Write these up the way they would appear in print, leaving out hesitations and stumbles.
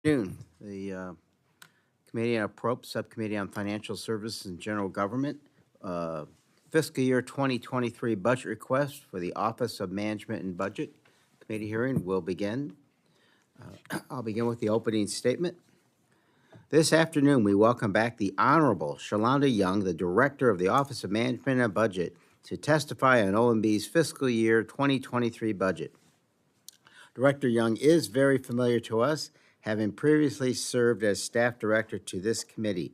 Afternoon. The Committee on Appropriate, Subcommittee on Financial Services and General Government, fiscal year 2023 budget request for the Office of Management and Budget. Committee hearing will begin. I'll begin with the opening statement. This afternoon, we welcome back the Honorable Shalonda Young, the Director of the Office of Management and Budget, to testify on OMB's fiscal year 2023 budget. Director Young is very familiar to us, having previously served as staff director to this committee.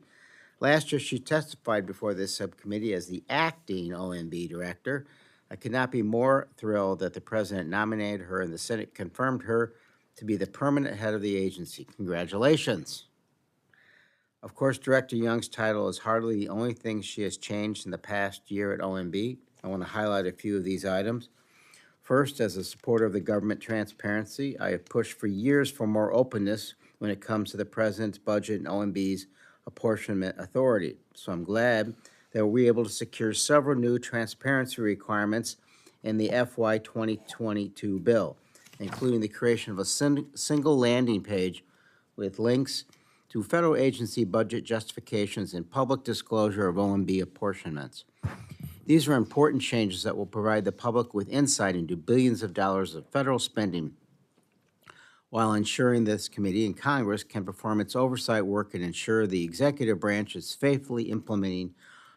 Last year, she testified before this subcommittee as the acting OMB director. I could not be more thrilled that the president nominated her and the Senate confirmed her to be the permanent head of the agency. Congratulations. Of course, Director Young's title is hardly the only thing she has changed in the past year at OMB. I want to highlight a few of these items. First, as a supporter of the government transparency, I have pushed for years for more openness when it comes to the president's budget and OMB's apportionment authority. So I'm glad that we're able to secure several new transparency requirements in the FY 2022 bill, including the creation of a single landing page with links to federal agency budget justifications and public disclosure of OMB apportionments. These are important changes that will provide the public with insight into billions of dollars of federal spending while ensuring this committee and Congress can perform its oversight work and ensure the executive branch is faithfully implementing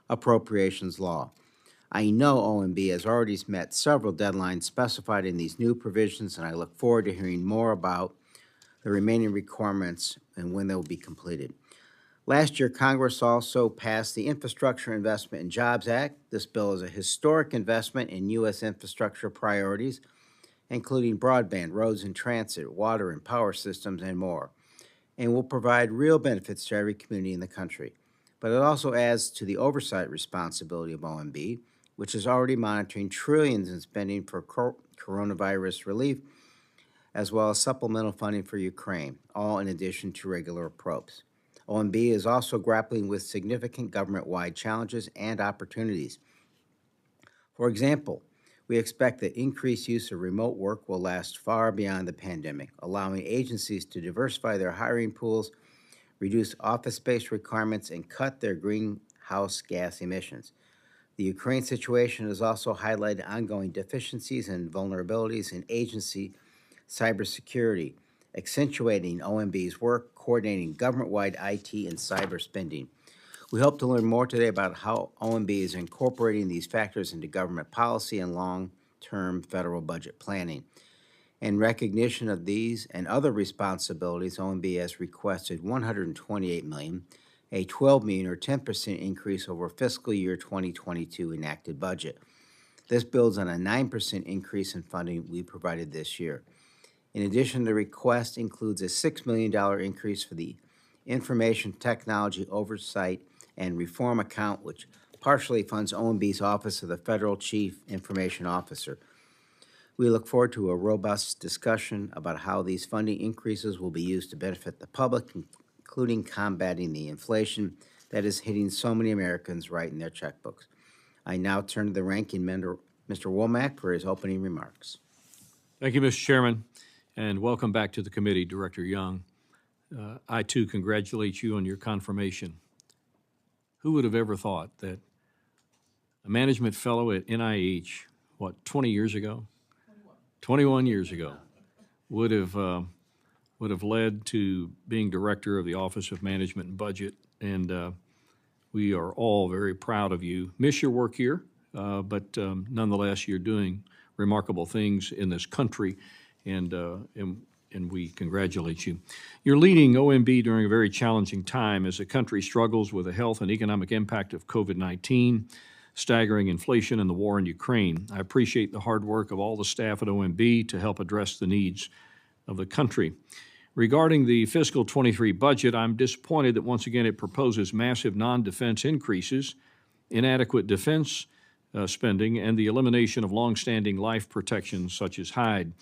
appropriations law. I know OMB has already met several deadlines specified in these new provisions, and I look forward to hearing more about the remaining requirements and when they will be completed. Last year, Congress also passed the Infrastructure Investment and Jobs Act. This bill is a historic investment in U.S. infrastructure priorities, including broadband, roads and transit, water and power systems, and more, and will provide real benefits to every community in the country. But it also adds to the oversight responsibility of OMB, which is already monitoring trillions in spending for coronavirus relief, as well as supplemental funding for Ukraine, all in addition to regular appropriations. OMB is also grappling with significant government-wide challenges and opportunities. For example, we expect that increased use of remote work will last far beyond the pandemic, allowing agencies to diversify their hiring pools, reduce office space requirements, and cut their greenhouse gas emissions. The Ukraine situation has also highlighted ongoing deficiencies and vulnerabilities in agency cybersecurity, accentuating OMB's work coordinating government-wide IT and cyber spending. We hope to learn more today about how OMB is incorporating these factors into government policy and long-term federal budget planning. In recognition of these and other responsibilities, OMB has requested $128 million, a $12 million or 10% increase over fiscal year 2022 enacted budget. This builds on a 9% increase in funding we provided this year. In addition, the request includes a $6 million increase for the Information Technology Oversight and Reform Account, which partially funds OMB's Office of the Federal Chief Information Officer. We look forward to a robust discussion about how these funding increases will be used to benefit the public, including combating the inflation that is hitting so many Americans right in their checkbooks. I now turn to the ranking member, Mr. Womack, for his opening remarks. Thank you, Mr. Chairman, and welcome back to the committee, Director Young. I, too, congratulate you on your confirmation. Who would have ever thought that a management fellow at NIH, 20 years ago? 21 years ago, would have led to being director of the Office of Management and Budget, and we are all very proud of you. Miss your work here, but nonetheless, you're doing remarkable things in this country, and we congratulate you. You're leading OMB during a very challenging time as the country struggles with the health and economic impact of COVID-19, staggering inflation, and the war in Ukraine. I appreciate the hard work of all the staff at OMB to help address the needs of the country. Regarding the fiscal 23 budget, I'm disappointed that once again it proposes massive non-defense increases, inadequate defense spending, and the elimination of longstanding life protections such as Hyde.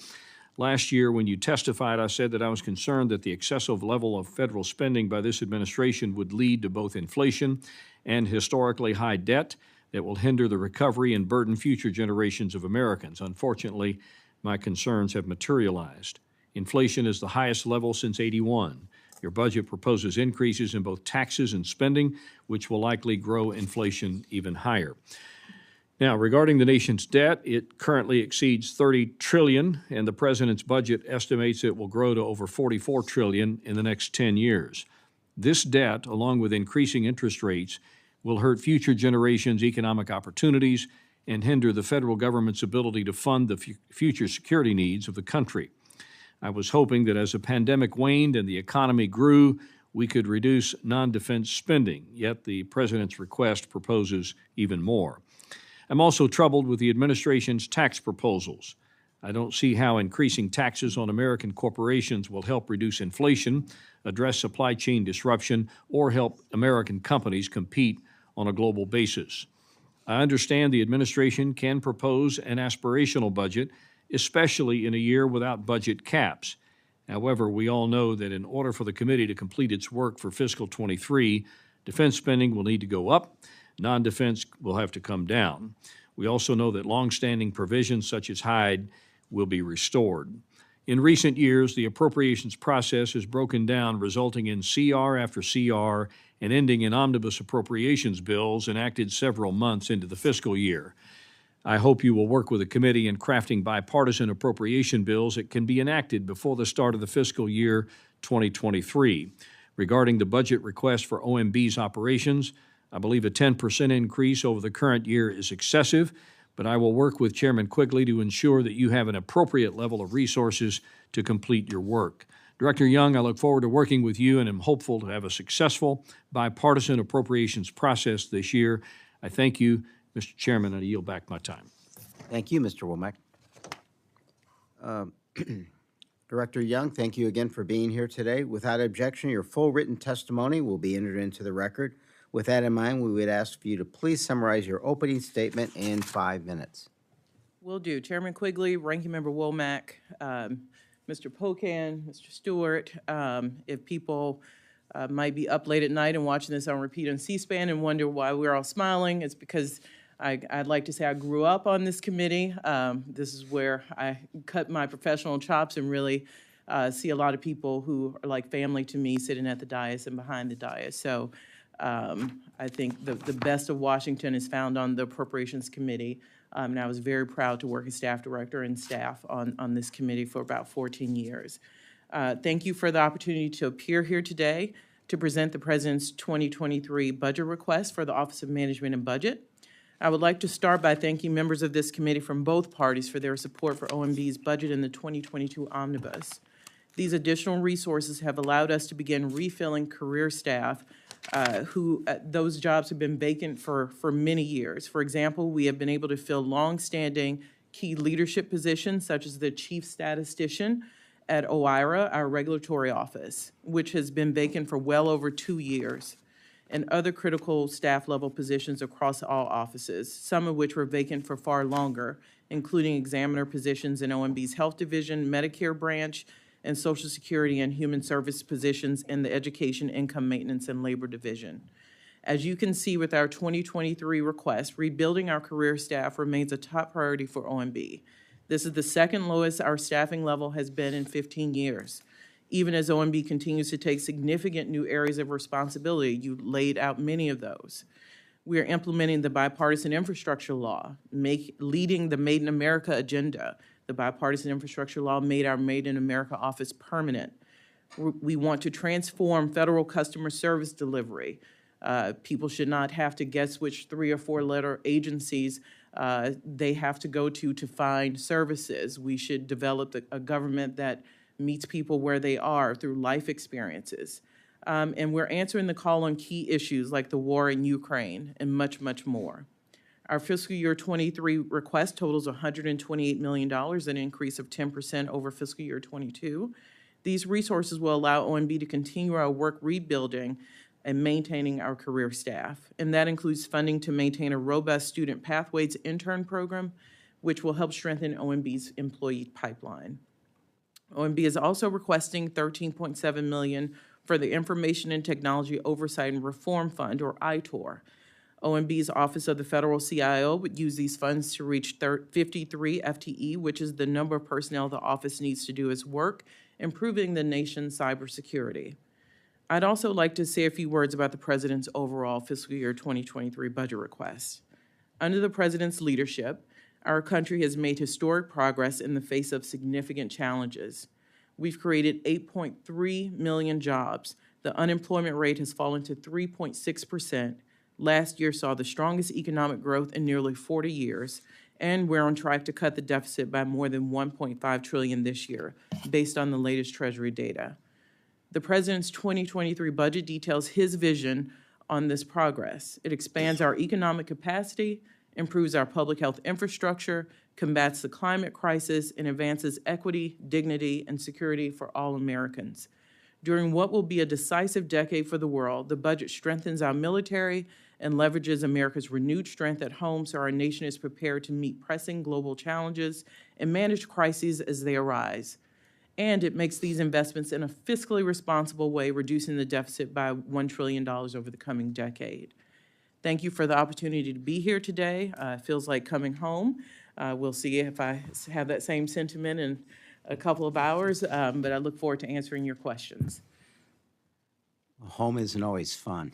Last year, when you testified, I said that I was concerned that the excessive level of federal spending by this administration would lead to both inflation and historically high debt that will hinder the recovery and burden future generations of Americans. Unfortunately, my concerns have materialized. Inflation is the highest level since '81. Your budget proposes increases in both taxes and spending, which will likely grow inflation even higher. Now, regarding the nation's debt, it currently exceeds $30 trillion, and the president's budget estimates it will grow to over $44 trillion in the next 10 years. This debt, along with increasing interest rates, will hurt future generations' economic opportunities and hinder the federal government's ability to fund the future security needs of the country. I was hoping that as the pandemic waned and the economy grew, we could reduce non-defense spending, yet the president's request proposes even more. I'm also troubled with the administration's tax proposals. I don't see how increasing taxes on American corporations will help reduce inflation, address supply chain disruption, or help American companies compete on a global basis. I understand the administration can propose an aspirational budget, especially in a year without budget caps. However, we all know that in order for the committee to complete its work for fiscal 23, defense spending will need to go up, non-defense will have to come down. We also know that longstanding provisions such as Hyde will be restored. In recent years, the appropriations process has broken down, resulting in CR after CR and ending in omnibus appropriations bills enacted several months into the fiscal year. I hope you will work with the committee in crafting bipartisan appropriation bills that can be enacted before the start of the fiscal year 2023. Regarding the budget request for OMB's operations, I believe a 10% increase over the current year is excessive, but I will work with Chairman Quigley to ensure that you have an appropriate level of resources to complete your work. Director Young, I look forward to working with you and am hopeful to have a successful bipartisan appropriations process this year. I thank you, Mr. Chairman, and I yield back my time. Thank you, Mr. Womack. Director Young, thank you again for being here today. Without objection, your full written testimony will be entered into the record. With that in mind, we would ask for you to please summarize your opening statement in 5 minutes. Will do. Chairman Quigley, Ranking Member Womack, Mr. Pocan, Mr. Stewart, if people might be up late at night and watching this on repeat on C-SPAN and wonder why we're all smiling, it's because I'd like to say I grew up on this committee. This is where I cut my professional chops and really see a lot of people who are like family to me sitting at the dais and behind the dais. So I think the best of Washington is found on the Appropriations Committee, and I was very proud to work as staff director and staff on this committee for about 14 years. Thank you for the opportunity to appear here today to present the President's 2023 budget request for the Office of Management and Budget. I would like to start by thanking members of this committee from both parties for their support for OMB's budget in the 2022 omnibus. These additional resources have allowed us to begin refilling career staff those jobs have been vacant for many years. For example, we have been able to fill long-standing key leadership positions such as the chief statistician at OIRA, our regulatory office, which has been vacant for well over 2 years, and other critical staff level positions across all offices, some of which were vacant for far longer, including examiner positions in OMB's Health Division, Medicare branch, and Social Security and Human Service positions in the Education, Income Maintenance, and Labor Division. As you can see with our 2023 request, rebuilding our career staff remains a top priority for OMB. This is the second lowest our staffing level has been in 15 years. Even as OMB continues to take significant new areas of responsibility, you laid out many of those. We are implementing the bipartisan infrastructure law, leading the Made in America agenda. The bipartisan infrastructure law made our Made in America office permanent. We want to transform federal customer service delivery. People should not have to guess which 3 or 4 letter agencies they have to go to find services. We should develop a government that meets people where they are through life experiences. And we're answering the call on key issues like the war in Ukraine and much, much more. Our fiscal year 23 request totals $128 million, an increase of 10% over fiscal year 22. These resources will allow OMB to continue our work rebuilding and maintaining our career staff. And that includes funding to maintain a robust Student Pathways intern program, which will help strengthen OMB's employee pipeline. OMB is also requesting $13.7 million for the Information and Technology Oversight and Reform Fund, or ITOR. OMB's Office of the Federal CIO would use these funds to reach 53 FTE, which is the number of personnel the office needs to do its work, improving the nation's cybersecurity. I'd also like to say a few words about the President's overall fiscal year 2023 budget request. Under the President's leadership, our country has made historic progress in the face of significant challenges. We've created 8.3 million jobs. The unemployment rate has fallen to 3.6%. Last year saw the strongest economic growth in nearly 40 years, and we're on track to cut the deficit by more than $1.5 trillion this year, based on the latest Treasury data. The President's 2023 budget details his vision on this progress. It expands our economic capacity, improves our public health infrastructure, combats the climate crisis, and advances equity, dignity, and security for all Americans. During what will be a decisive decade for the world, the budget strengthens our military and leverages America's renewed strength at home so our nation is prepared to meet pressing global challenges and manage crises as they arise. And it makes these investments in a fiscally responsible way, reducing the deficit by $1 trillion over the coming decade. Thank you for the opportunity to be here today. It feels like coming home. We'll see if I have that same sentiment in a couple of hours, but I look forward to answering your questions. Home isn't always fun.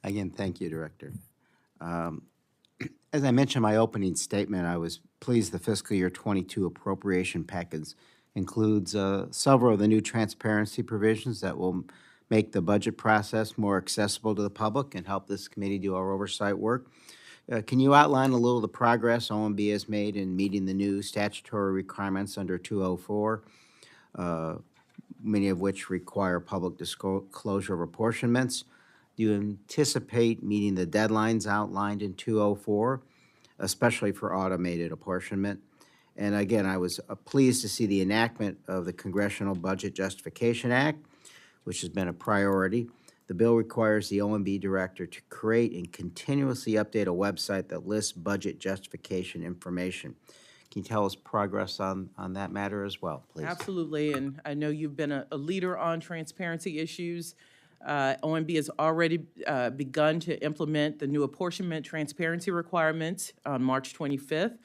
Again, thank you, Director. As I mentioned in my opening statement, I was pleased the fiscal year 22 appropriation package includes several of the new transparency provisions that will make the budget process more accessible to the public and help this committee do our oversight work. Can you outline a little of the progress OMB has made in meeting the new statutory requirements under 204, many of which require public disclosure of apportionments? Do you anticipate meeting the deadlines outlined in 204, especially for automated apportionment? And again, I was pleased to see the enactment of the Congressional Budget Justification Act, which has been a priority. The bill requires the OMB director to create and continuously update a website that lists budget justification information. Can you tell us progress on that matter as well, please? Absolutely, and I know you've been a leader on transparency issues. OMB has already begun to implement the new apportionment transparency requirements on March 25th.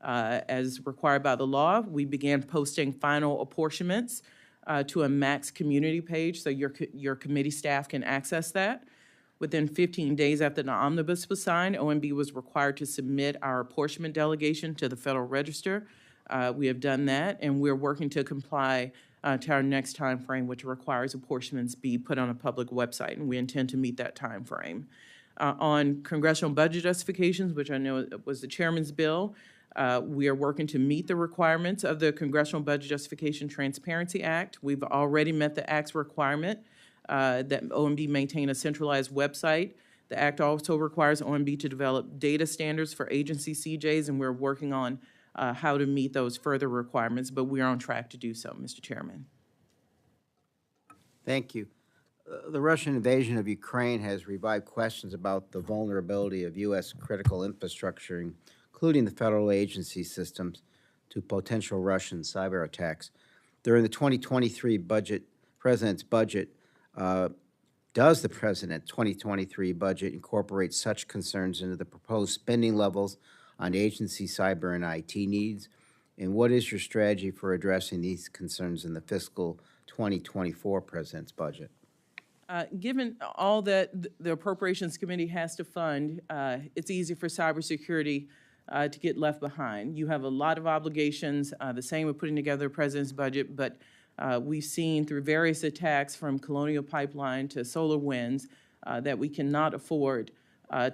As required by the law, we began posting final apportionments to a Max community page so your committee staff can access that. Within 15 days after the omnibus was signed, OMB was required to submit our apportionment delegation to the Federal Register. We have done that, and we're working to comply to our next time frame, which requires apportionments be put on a public website, and we intend to meet that time frame. On congressional budget justifications, which I know was the chairman's bill, we are working to meet the requirements of the Congressional Budget Justification Transparency Act. We've already met the Act's requirement that OMB maintain a centralized website. The Act also requires OMB to develop data standards for agency CJs, and we're working on how to meet those further requirements, but we are on track to do so, Mr. Chairman. Thank you. The Russian invasion of Ukraine has revived questions about the vulnerability of U.S. critical infrastructure, including the federal agency systems, to potential Russian cyber attacks. During the 2023 budget, President's budget, does the President 2023 budget incorporate such concerns into the proposed spending levels on agency cyber and IT needs? And what is your strategy for addressing these concerns in the fiscal 2024 President's budget? Given all that the Appropriations Committee has to fund, it's easy for cybersecurity to get left behind. You have a lot of obligations, the same with putting together the President's budget, but we've seen through various attacks from Colonial Pipeline to solar winds that we cannot afford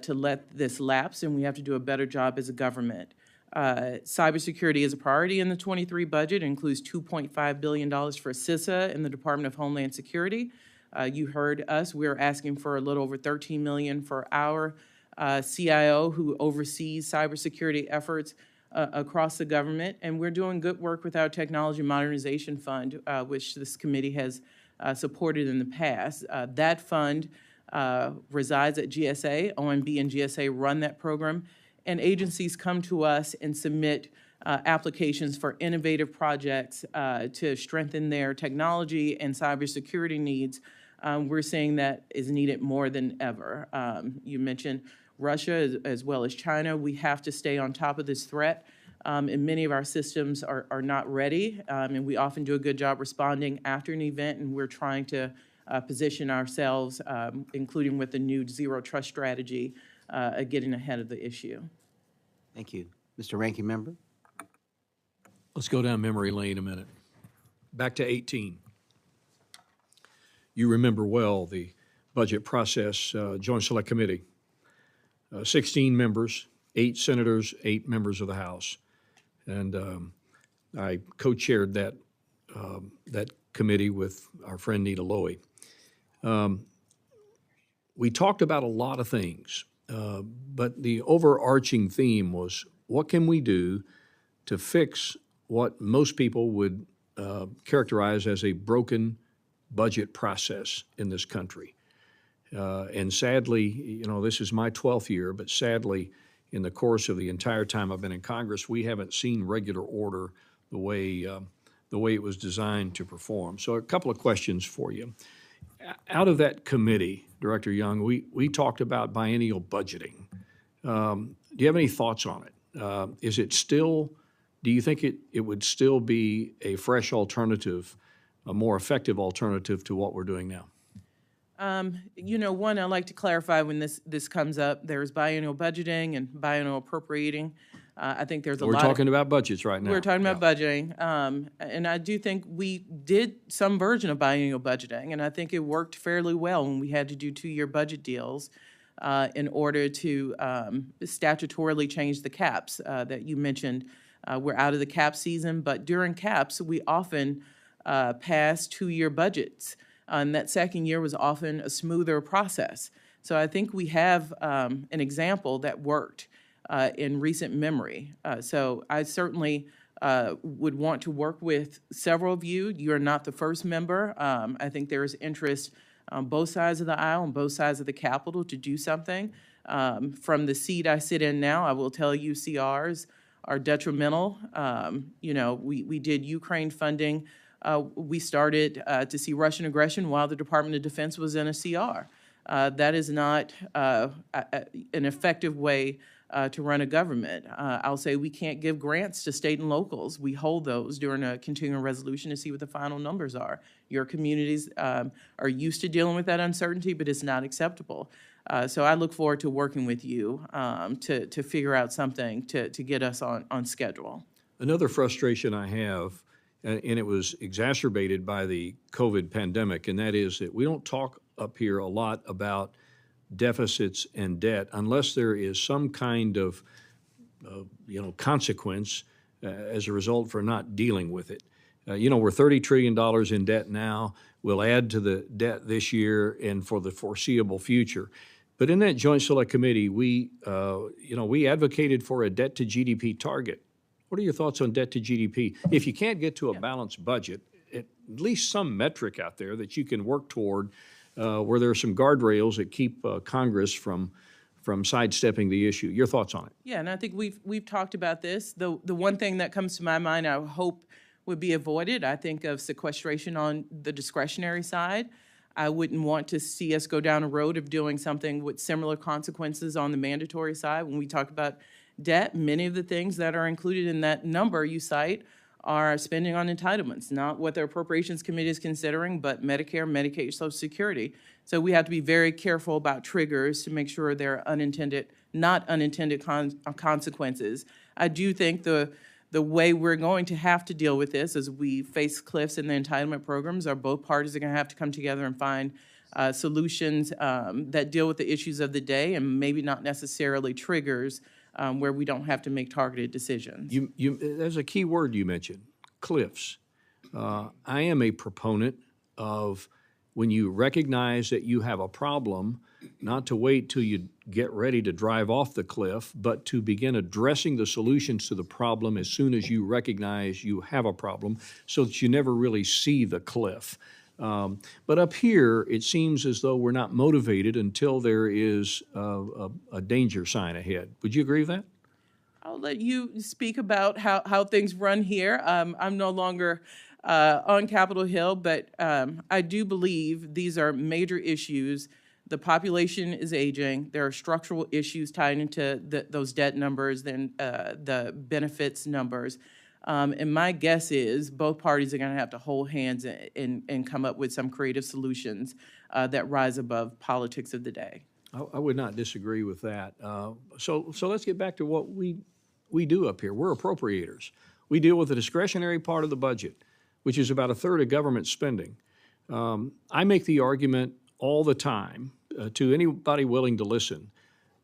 to let this lapse, and we have to do a better job as a government. Cybersecurity is a priority in the 23 budget. It includes $2.5 billion for CISA in the Department of Homeland Security. You heard us. We're asking for a little over $13 million for our CIO who oversees cybersecurity efforts across the government, and we're doing good work with our Technology Modernization Fund, which this committee has supported in the past. That fund resides at GSA. OMB and GSA run that program, and agencies come to us and submit applications for innovative projects to strengthen their technology and cybersecurity needs. We're seeing that is needed more than ever. You mentioned Russia as well as China. We have to stay on top of this threat. And many of our systems are not ready, and we often do a good job responding after an event, and we're trying to position ourselves, including with the new zero trust strategy, getting ahead of the issue. Thank you. Mr. Ranking Member? Let's go down memory lane a minute. Back to 18. You remember well the budget process, Joint Select Committee. 16 members, 8 senators, 8 members of the House. And I co-chaired that committee with our friend Nita Lowy. We talked about a lot of things, but the overarching theme was, what can we do to fix what most people would characterize as a broken budget process in this country? And sadly, you know, this is my 12th year, but sadly, in the course of the entire time I've been in Congress, we haven't seen regular order the way it was designed to perform. So a couple of questions for you. Out of that committee, Director Young, we talked about biennial budgeting. Do you have any thoughts on it? Is it still, do you think it would still be a fresh alternative, a more effective alternative to what we're doing now? You know, one, I like to clarify when this comes up, there's biennial budgeting and biennial appropriating. I think there's a lot. We're talking about budgets right now. We're talking about budgeting. And I do think we did some version of biennial budgeting, and I think it worked fairly well when we had to do 2-year budget deals in order to statutorily change the caps that you mentioned. We're out of the cap season, but during caps, we often pass 2-year budgets. And that second year was often a smoother process. So I think we have an example that worked in recent memory. So I certainly would want to work with several of you. You're not the first member. I think there is interest on both sides of the aisle, on both sides of the Capitol to do something. From the seat I sit in now, I will tell you CRs are detrimental. You know, we did Ukraine funding. We started to see Russian aggression while the Department of Defense was in a CR. That is not an effective way to run a government. I'll say we can't give grants to state and locals. We hold those during a continuing resolution to see what the final numbers are. Your communities are used to dealing with that uncertainty, but it's not acceptable. So I look forward to working with you to figure out something to get us on schedule. Another frustration I have, and it was exacerbated by the COVID pandemic, and that is that we don't talk up here a lot about deficits and debt unless there is some kind of consequence as a result for not dealing with it. You know, we're $30 trillion in debt now. We'll add to the debt this year and for the foreseeable future. But in that Joint Select Committee, we advocated for a debt to GDP target. What are your thoughts on debt to GDP? If you can't get to a balanced budget, at least some metric out there that you can work toward where there are some guardrails that keep Congress from sidestepping the issue. Your thoughts on it? Yeah, and I think we've talked about this. The one thing that comes to my mind I hope would be avoided, I think of sequestration on the discretionary side. I wouldn't want to see us go down a road of doing something with similar consequences on the mandatory side. When we talk about debt, many of the things that are included in that number you cite are spending on entitlements, not what the Appropriations Committee is considering, but Medicare, Medicaid, Social Security. So we have to be very careful about triggers to make sure there are not unintended consequences. I do think the way we're going to have to deal with this as we face cliffs in the entitlement programs are both parties are going to have to come together and find solutions that deal with the issues of the day and maybe not necessarily triggers where we don't have to make targeted decisions. There's a key word you mentioned, cliffs. I am a proponent of when you recognize that you have a problem, not to wait till you get ready to drive off the cliff, but to begin addressing the solutions to the problem as soon as you recognize you have a problem so that you never really see the cliff. But up here, it seems as though we're not motivated until there is a danger sign ahead. Would you agree with that? I'll let you speak about how things run here. I'm no longer on Capitol Hill, but I do believe these are major issues the population is aging. There are structural issues tied into those debt numbers, then the benefits numbers. And my guess is both parties are going to have to hold hands and come up with some creative solutions that rise above politics of the day. I would not disagree with that. So let's get back to what we do up here. We're appropriators. We deal with the discretionary part of the budget, which is about a third of government spending. I make the argument all the time to anybody willing to listen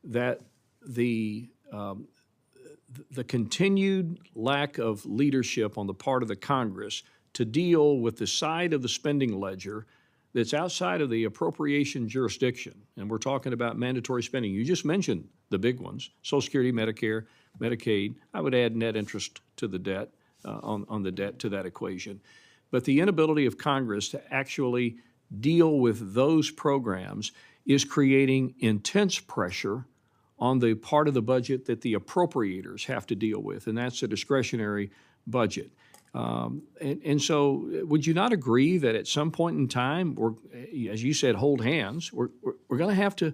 that the continued lack of leadership on the part of the Congress to deal with the side of the spending ledger that's outside of the appropriation jurisdiction, and we're talking about mandatory spending. You just mentioned the big ones: Social Security, Medicare, Medicaid. I would add net interest to the debt, on the debt to that equation. But the inability of Congress to actually deal with those programs is creating intense pressure on the part of the budget that the appropriators have to deal with, and that's the discretionary budget. And so would you not agree that at some point in time, or as you said, hold hands, we're going to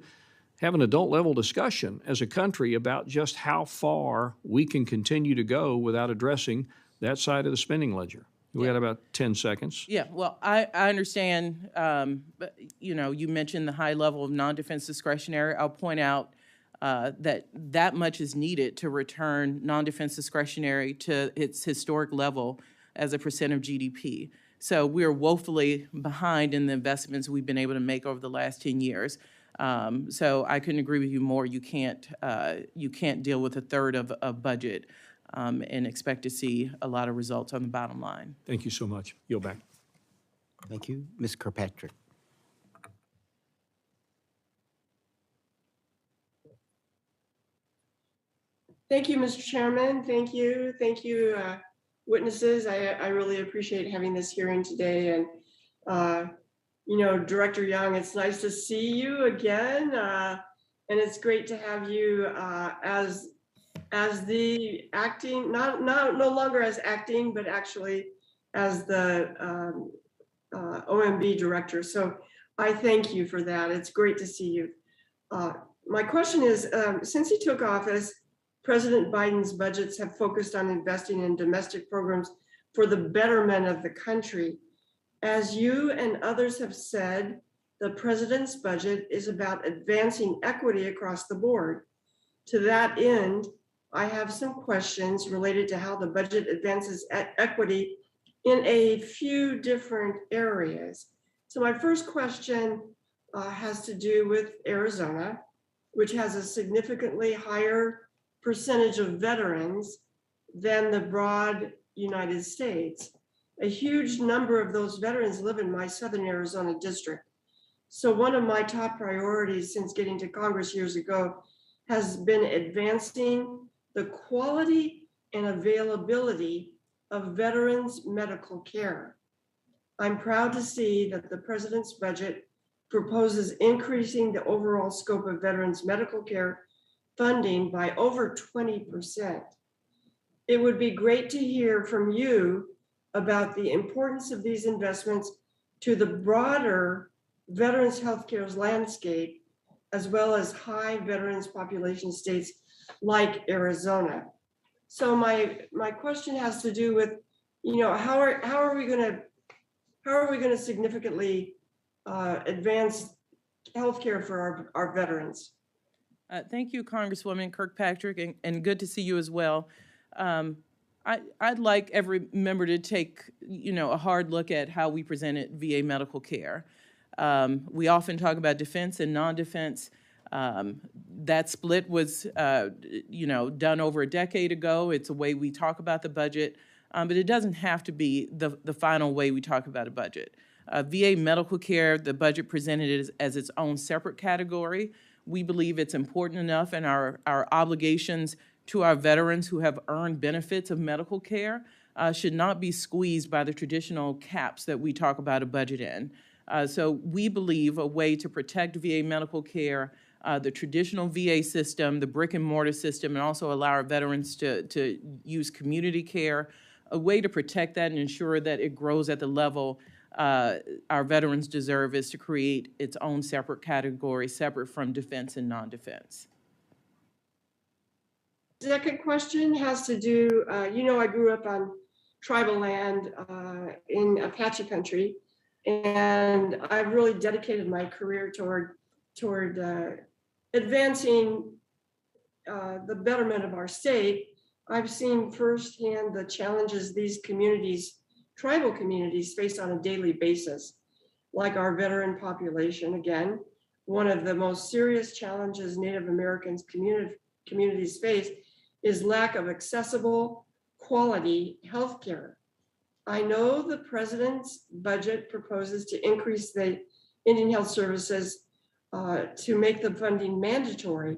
have an adult level discussion as a country about just how far we can continue to go without addressing that side of the spending ledger? We got about 10 seconds. Yeah, well, I understand, but, you mentioned the high level of non-defense discretionary. I'll point out that much is needed to return non-defense discretionary to its historic level as a percent of GDP. So we're woefully behind in the investments we've been able to make over the last 10 years. So I couldn't agree with you more. You can't deal with a third of budget and expect to see a lot of results on the bottom line. Thank you so much. Yield back. Thank you. Ms. Kirkpatrick. Thank you, Mr. Chairman. Thank you, witnesses. I really appreciate having this hearing today. And, Director Young, it's nice to see you again. And it's great to have you as the acting, no longer as acting, but actually as the OMB director. So I thank you for that. It's great to see you. My question is, since he took office, President Biden's budgets have focused on investing in domestic programs for the betterment of the country. As you and others have said, the president's budget is about advancing equity across the board. To that end, I have some questions related to how the budget advances equity in a few different areas. So my first question has to do with Arizona, which has a significantly higher percentage of veterans than the broad United States. A huge number of those veterans live in my Southern Arizona district. So one of my top priorities since getting to Congress years ago has been advancing the quality and availability of veterans' medical care. I'm proud to see that the president's budget proposes increasing the overall scope of veterans' medical care funding by over 20%. It would be great to hear from you about the importance of these investments to the broader veterans healthcare landscape, as well as high veterans population states like Arizona. So my question has to do with, how are we going to significantly advance healthcare for our veterans? Thank you, Congresswoman Kirkpatrick, and good to see you as well. I'd like every member to take, a hard look at how we presented VA medical care. We often talk about defense and non-defense. That split was, done over a decade ago. It's a way we talk about the budget, but it doesn't have to be the final way we talk about a budget. VA medical care, the budget presented it as its own separate category. We believe it's important enough in our obligations to our veterans who have earned benefits of medical care should not be squeezed by the traditional caps that we talk about a budget in. So we believe a way to protect VA medical care, the traditional VA system, the brick and mortar system, and also allow our veterans to use community care, a way to protect that and ensure that it grows at the level our veterans deserve is to create its own separate category, separate from defense and non-defense. Second question has to do, I grew up on tribal land in Apache country, and I've really dedicated my career toward advancing the betterment of our state. I've seen firsthand the challenges these communities, tribal communities, face on a daily basis, like our veteran population. Again, one of the most serious challenges Native Americans communities face is lack of accessible, quality healthcare. I know the president's budget proposes to increase the Indian Health Services to make the funding mandatory.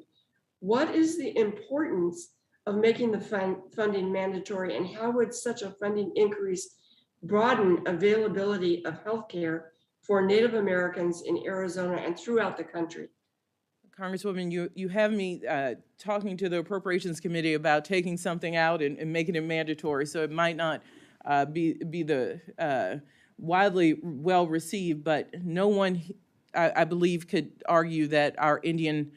What is the importance of making the funding mandatory, and how would such a funding increase broaden availability of healthcare for Native Americans in Arizona and throughout the country? Congresswoman, you have me talking to the Appropriations Committee about taking something out and making it mandatory, so it might not be the widely well received, but no one, I believe, could argue that our Indian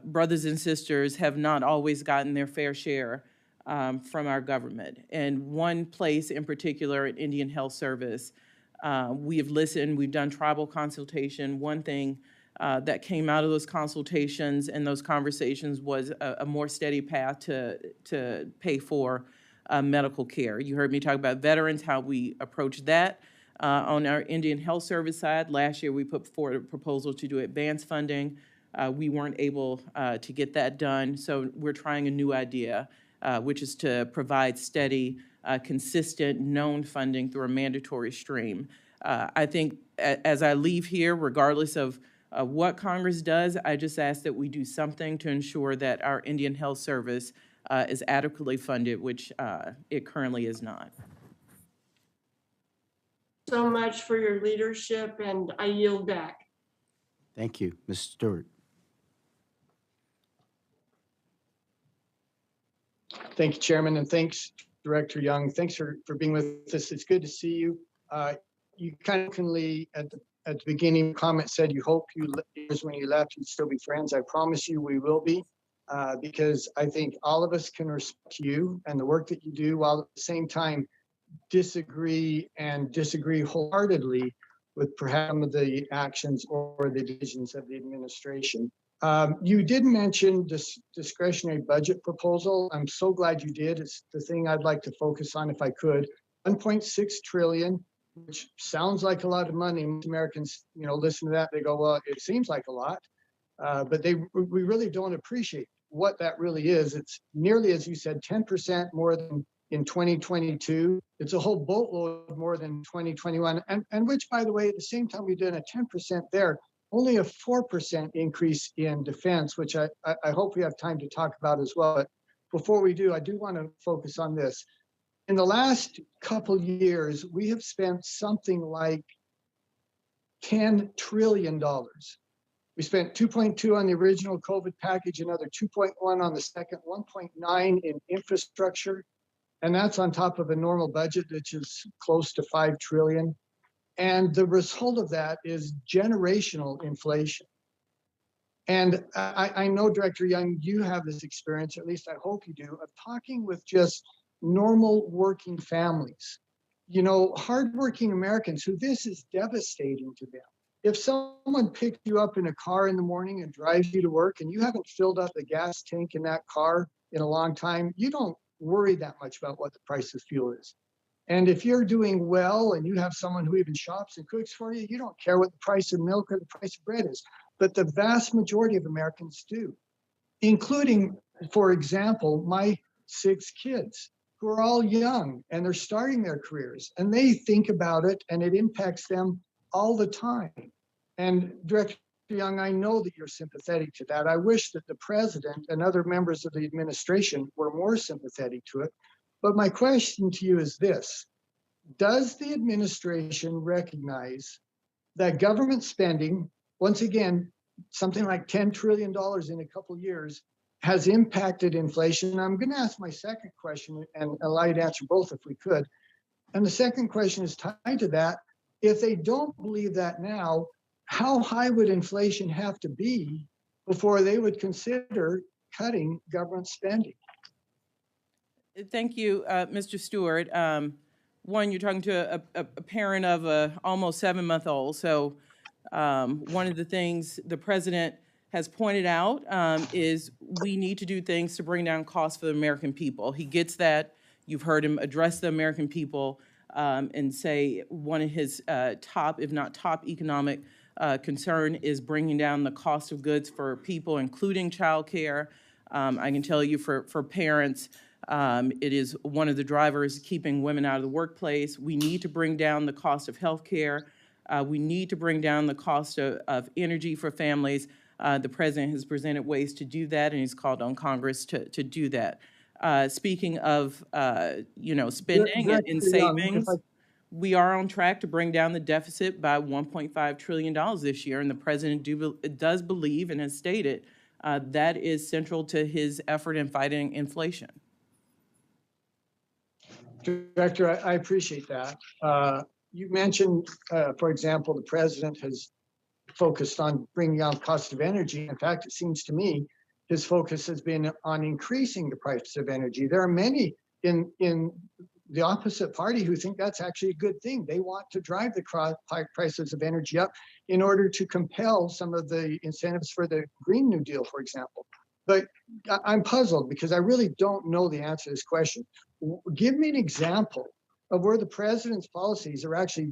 brothers and sisters have not always gotten their fair share from our government. And one place in particular, at Indian Health Service, we have listened, we've done tribal consultation. One thing that came out of those consultations and those conversations was a more steady path to pay for medical care. You heard me talk about veterans, how we approach that. On our Indian Health Service side, last year we put forward a proposal to do advanced funding. We weren't able to get that done, so we're trying a new idea, which is to provide steady, consistent, known funding through a mandatory stream. I think as I leave here, regardless of what Congress does, I just ask that we do something to ensure that our Indian Health Service is adequately funded, which it currently is not. So much for your leadership, and I yield back. Thank you. Ms. Stewart. Thank you, Chairman, and thanks, Director Young. Thanks for being with us. It's good to see you. You kindly, at the beginning, comment said you hope when you left, you'd still be friends. I promise you we will be, because I think all of us can respect you and the work that you do, while at the same time disagree wholeheartedly with perhaps some of the actions or the decisions of the administration. You did mention this discretionary budget proposal. I'm so glad you did. It's the thing I'd like to focus on if I could. 1.6 trillion, which sounds like a lot of money. Most Americans, listen to that, they go, well, it seems like a lot, but we really don't appreciate what that really is. It's nearly, as you said, 10% more than in 2022. It's a whole boatload more than 2021, and which, by the way, at the same time we've done a 10% there, only a 4% increase in defense, which I hope we have time to talk about as well. But before we do, I do want to focus on this. In the last couple years, we have spent something like $10 trillion. We spent 2.2 on the original COVID package, another 2.1 on the second, 1.9 in infrastructure. And that's on top of a normal budget, which is close to 5 trillion. And the result of that is generational inflation. And I know, Director Young, you have this experience, or at least I hope you do, of talking with just normal working families, hardworking Americans who this is devastating to them. If someone picked you up in a car in the morning and drives you to work and you haven't filled up the gas tank in that car in a long time, you don't worry that much about what the price of fuel is. And if you're doing well and you have someone who even shops and cooks for you, you don't care what the price of milk or the price of bread is. But the vast majority of Americans do, including, for example, my 6 kids who are all young and they're starting their careers, and they think about it and it impacts them all the time. And Director Young, I know that you're sympathetic to that. I wish that the president and other members of the administration were more sympathetic to it. But my question to you is this: does the administration recognize that government spending, once again, something like $10 trillion in a couple of years, has impacted inflation? I'm going to ask my second question and allow you to answer both if we could. And the second question is tied to that. If they don't believe that now, how high would inflation have to be before they would consider cutting government spending? Thank you, Mr. Stewart. One, you're talking to a parent of a almost 7-month-old. So one of the things the president has pointed out is we need to do things to bring down costs for the American people. He gets that. You've heard him address the American people and say one of his top, if not top, economic concern is bringing down the cost of goods for people, including childcare. I can tell you for parents, it is one of the drivers keeping women out of the workplace. We need to bring down the cost of health care. We need to bring down the cost of energy for families. The president has presented ways to do that, and he's called on Congress to do that. Speaking of, spending and savings, we are on track to bring down the deficit by $1.5 trillion this year, and the president does believe and has stated that is central to his effort in fighting inflation. Director, I appreciate that. You mentioned, for example, the president has focused on bringing down cost of energy. In fact, it seems to me his focus has been on increasing the price of energy. There are many in the opposite party who think that's actually a good thing. They want to drive the prices of energy up in order to compel some of the incentives for the Green New Deal, for example. But I'm puzzled because I really don't know the answer to this question. Give me an example of where the president's policies are actually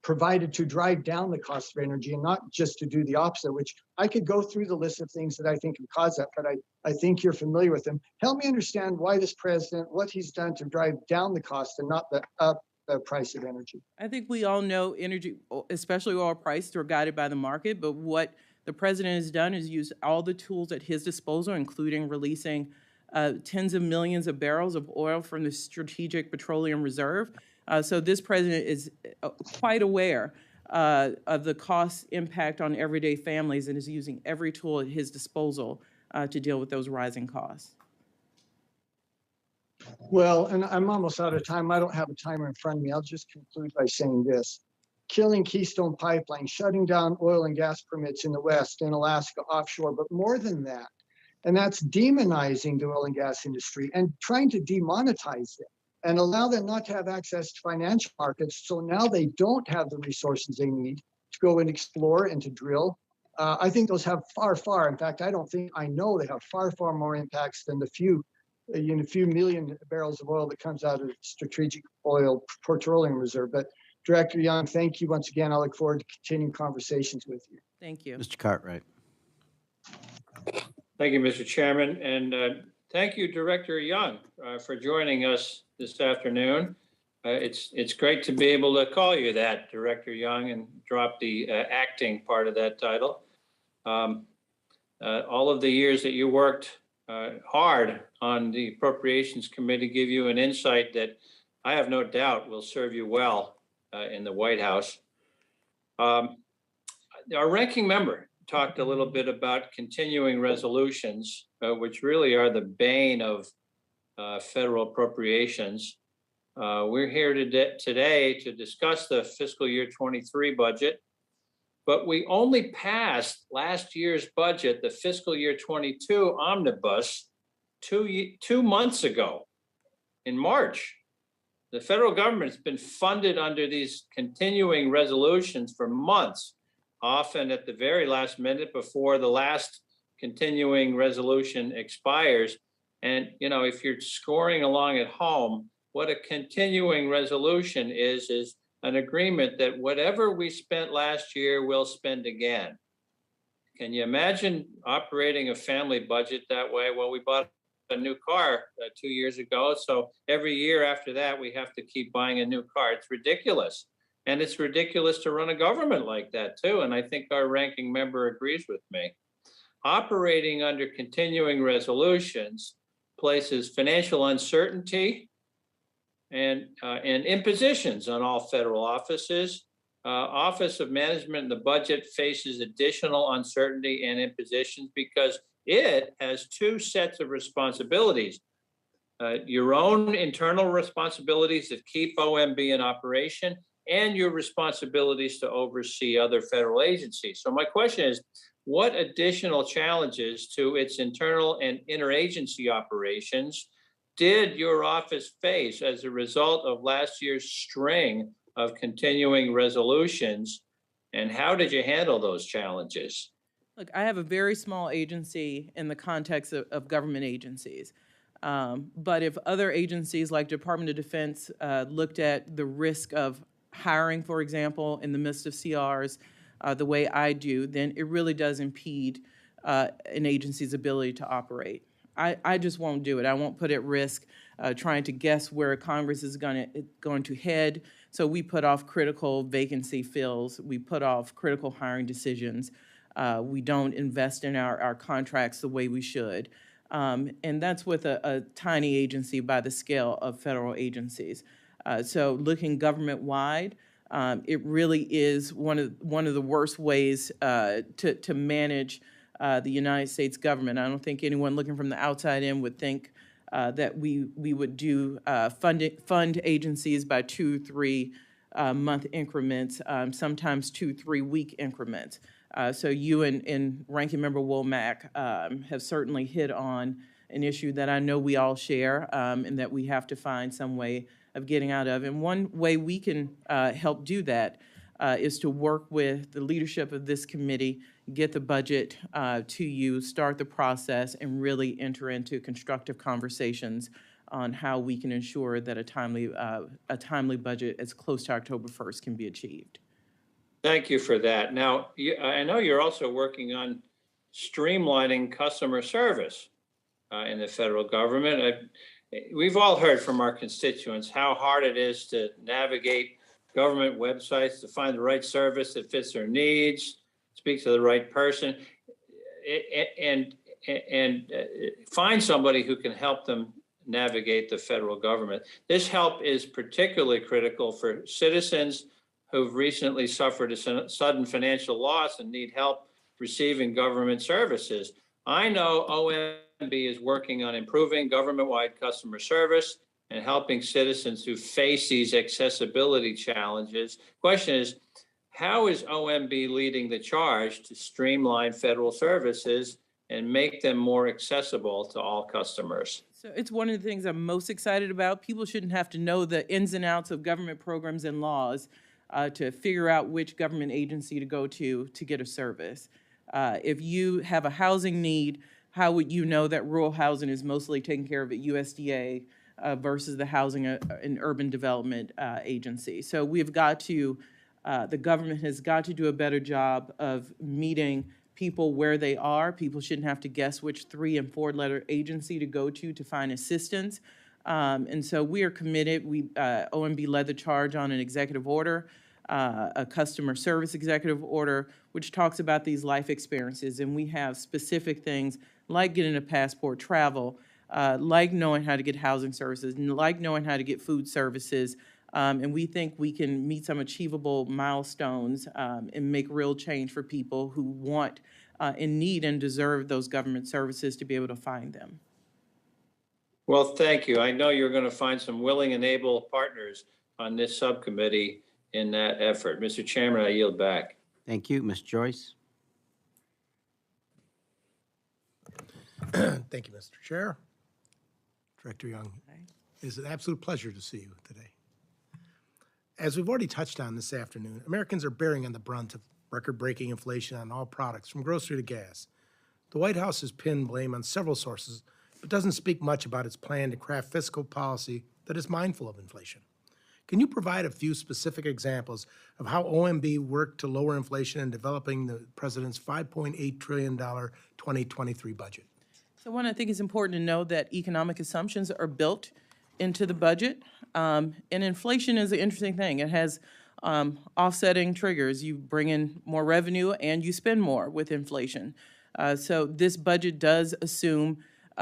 provided to drive down the cost of energy and not just to do the opposite, which I could go through the list of things that I think can cause that, but I think you're familiar with them. Help me understand why this president, what he's done to drive down the cost and not up the price of energy. I think we all know energy, especially oil prices, are guided by the market, but what the president has done is use all the tools at his disposal, including releasing tens of millions of barrels of oil from the Strategic Petroleum Reserve. So this president is quite aware of the cost impact on everyday families and is using every tool at his disposal to deal with those rising costs. Well, and I'm almost out of time. I don't have a timer in front of me. I'll just conclude by saying this. Killing Keystone Pipeline, shutting down oil and gas permits in the West and Alaska offshore, but more than that, and that's demonizing the oil and gas industry and trying to demonetize them and allow them not to have access to financial markets. So now they don't have the resources they need to go and explore and to drill. I think those have far, in fact, I know they have far more impacts than the few million barrels of oil that comes out of the Strategic Petroleum Reserve. But Director Young, thank you once again. I look forward to continuing conversations with you. Thank you. Mr. Cartwright. Thank you, Mr. Chairman, and thank you, Director Young, for joining us this afternoon. It's great to be able to call you that, Director Young, and drop the acting part of that title. All of the years that you worked hard on the Appropriations Committee give you an insight that I have no doubt will serve you well in the White House. Our ranking member talked a little bit about continuing resolutions, which really are the bane of federal appropriations. We're here today to discuss the fiscal year 23 budget, but we only passed last year's budget, the fiscal year 22 omnibus, two months ago in March. The federal government's been funded under these continuing resolutions for months, often at the very last minute before the last continuing resolution expires. And, you know, if you're scoring along at home, what a continuing resolution is an agreement that whatever we spent last year, we'll spend again. Can you imagine operating a family budget that way? Well, we bought a new car 2 years ago. So every year after that, we have to keep buying a new car. It's ridiculous. And it's ridiculous to run a government like that too. And I think our ranking member agrees with me. Operating under continuing resolutions places financial uncertainty and impositions on all federal offices. Office of Management and the Budget faces additional uncertainty and impositions because it has two sets of responsibilities. Your own internal responsibilities that keep OMB in operation and your responsibilities to oversee other federal agencies. So my question is, what additional challenges to its internal and interagency operations did your office face as a result of last year's string of continuing resolutions? And how did you handle those challenges? Look, I have a very small agency in the context of government agencies. But if other agencies like Department of Defense looked at the risk of hiring, for example, in the midst of CRs, the way I do, then it really does impede an agency's ability to operate. I just won't do it. I won't put at risk trying to guess where Congress is going to head. So we put off critical vacancy fills. We put off critical hiring decisions. We don't invest in our contracts the way we should. And that's with a tiny agency by the scale of federal agencies. So looking government-wide, it really is one of the worst ways to manage the United States government. I don't think anyone looking from the outside in would think that we would do fund agencies by 2-3 month increments, sometimes 2-3 week increments. So you and Ranking Member Womack have certainly hit on an issue that I know we all share and that we have to find some way of getting out of. And one way we can help do that is to work with the leadership of this committee, get the budget to you, start the process, and really enter into constructive conversations on how we can ensure that a timely budget as close to October 1st can be achieved. Thank you for that. Now, I know you're also working on streamlining customer service in the federal government. We've all heard from our constituents how hard it is to navigate government websites to find the right service that fits their needs, speak to the right person, and find somebody who can help them navigate the federal government. This help is particularly critical for citizens who've recently suffered a sudden financial loss and need help receiving government services. I know OMB is working on improving government-wide customer service and helping citizens who face these accessibility challenges. Question is, how is OMB leading the charge to streamline federal services and make them more accessible to all customers? So it's one of the things I'm most excited about. People shouldn't have to know the ins and outs of government programs and laws to figure out which government agency to go to get a service. If you have a housing need, how would you know that rural housing is mostly taken care of at USDA versus the Housing and Urban Development Agency? So we've got to, the government has got to do a better job of meeting people where they are. People shouldn't have to guess which 3- and 4-letter agency to go to find assistance. And so we are committed. OMB led the charge on an executive order, a customer service executive order, which talks about these life experiences. And we have specific things like getting a passport, travel, like knowing how to get housing services, and like knowing how to get food services. And we think we can meet some achievable milestones and make real change for people who want and need and deserve those government services to be able to find them. Well, thank you. I know you're going to find some willing and able partners on this subcommittee in that effort. Mr. Chairman, I yield back. Thank you. Ms. Joyce? Thank you, Mr. Chair. Director Young, it is an absolute pleasure to see you today. As we've already touched on this afternoon, Americans are bearing on the brunt of record-breaking inflation on all products, from grocery to gas. The White House has pinned blame on several sources, but doesn't speak much about its plan to craft fiscal policy that is mindful of inflation. Can you provide a few specific examples of how OMB worked to lower inflation in developing the President's $5.8 trillion 2023 budget? So one, I think it's important to know that economic assumptions are built into the budget. And inflation is an interesting thing. It has offsetting triggers. You bring in more revenue and you spend more with inflation. So this budget does assume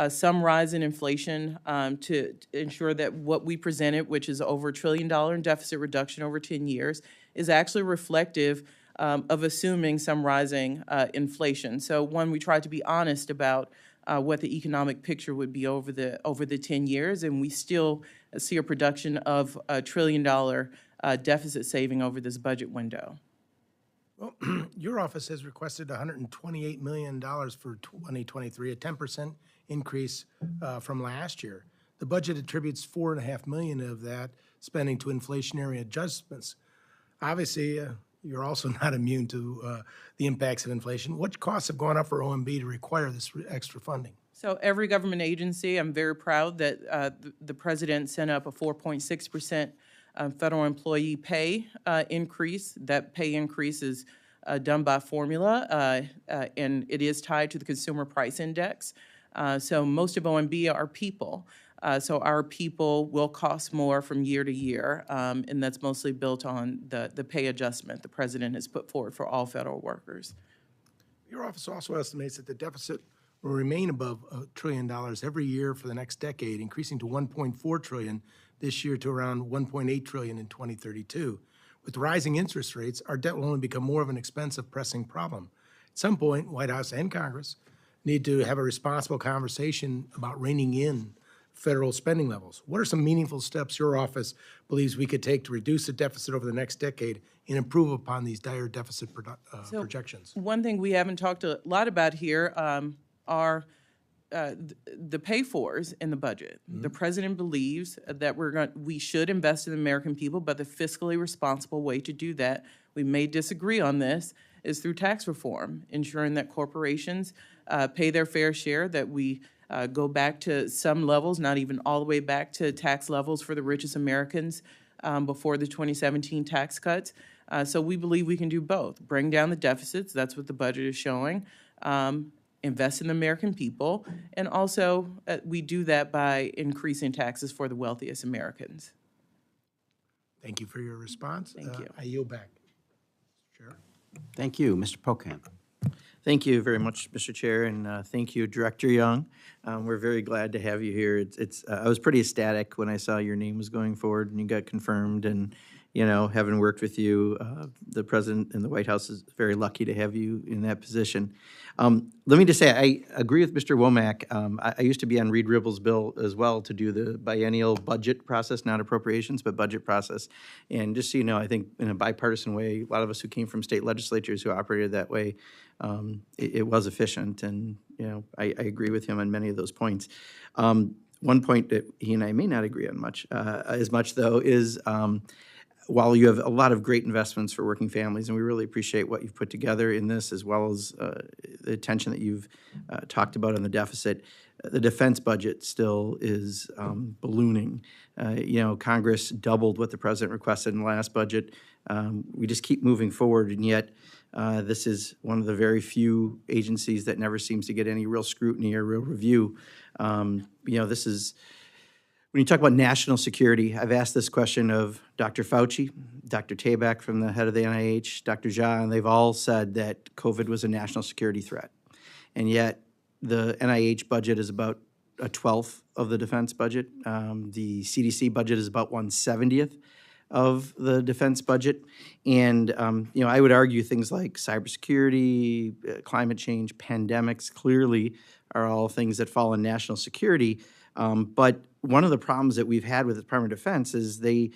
some rise in inflation to ensure that what we presented, which is over $1 trillion in deficit reduction over 10 years, is actually reflective of assuming some rising inflation. So one, we tried to be honest about what the economic picture would be over the 10 years, and we still see a production of $1 trillion deficit saving over this budget window. Well, your office has requested $128 million for 2023, a 10% increase from last year. The budget attributes $4.5 million of that spending to inflationary adjustments. Obviously, you're also not immune to the impacts of inflation. What costs have gone up for OMB to require this extra funding? So every government agency, I'm very proud that the president sent up a 4.6% federal employee pay increase. That pay increase is done by formula, and it is tied to the Consumer Price Index. So most of OMB are people. So our people will cost more from year to year, and that's mostly built on the pay adjustment the president has put forward for all federal workers. Your office also estimates that the deficit will remain above $1 trillion every year for the next decade, increasing to $1.4 trillion this year to around $1.8 trillion in 2032. With rising interest rates, our debt will only become more of an expensive, pressing problem. At some point, White House and Congress need to have a responsible conversation about reining in federal spending levels. What are some meaningful steps your office believes we could take to reduce the deficit over the next decade and improve upon these dire deficit projections? One thing we haven't talked a lot about here are the pay-fors in the budget. The president believes that we should invest in the American people, but the fiscally responsible way to do that, we may disagree on this, is through tax reform, ensuring that corporations pay their fair share, that we go back to some levels, not even all the way back to tax levels for the richest Americans before the 2017 tax cuts. So we believe we can do both. Bring down the deficits, that's what the budget is showing, invest in the American people, and also we do that by increasing taxes for the wealthiest Americans. Thank you for your response. Thank you. I yield back. Chair. Thank you. Mr. Pocan. Thank you very much, Mr. Chair, and thank you, Director Young. We're very glad to have you here. I was pretty ecstatic when I saw your name was going forward and you got confirmed, and you know, having worked with you, the President and the White House is very lucky to have you in that position. Let me just say, I agree with Mr. Womack. I used to be on Reed Ribble's bill as well to do the biennial budget process, not appropriations, but budget process. And just so you know, I think in a bipartisan way, a lot of us who came from state legislatures who operated that way, it was efficient. And, you know, I agree with him on many of those points. One point that he and I may not agree on as much though, is while you have a lot of great investments for working families, and we really appreciate what you've put together in this, as well as the attention that you've talked about on the deficit, the defense budget still is ballooning. You know, Congress doubled what the president requested in the last budget. We just keep moving forward, and yet this is one of the very few agencies that never seems to get any real scrutiny or real review. You know, this is, when you talk about national security, I've asked this question of Dr. Fauci, Dr. Tabak from the head of the NIH, Dr. Jha, and they've all said that COVID was a national security threat. And yet the NIH budget is about a 12th of the defense budget. The CDC budget is about 1/70th of the defense budget. And, you know, I would argue things like cybersecurity, climate change, pandemics clearly are all things that fall in national security. But one of the problems that we've had with the Department of Defense is they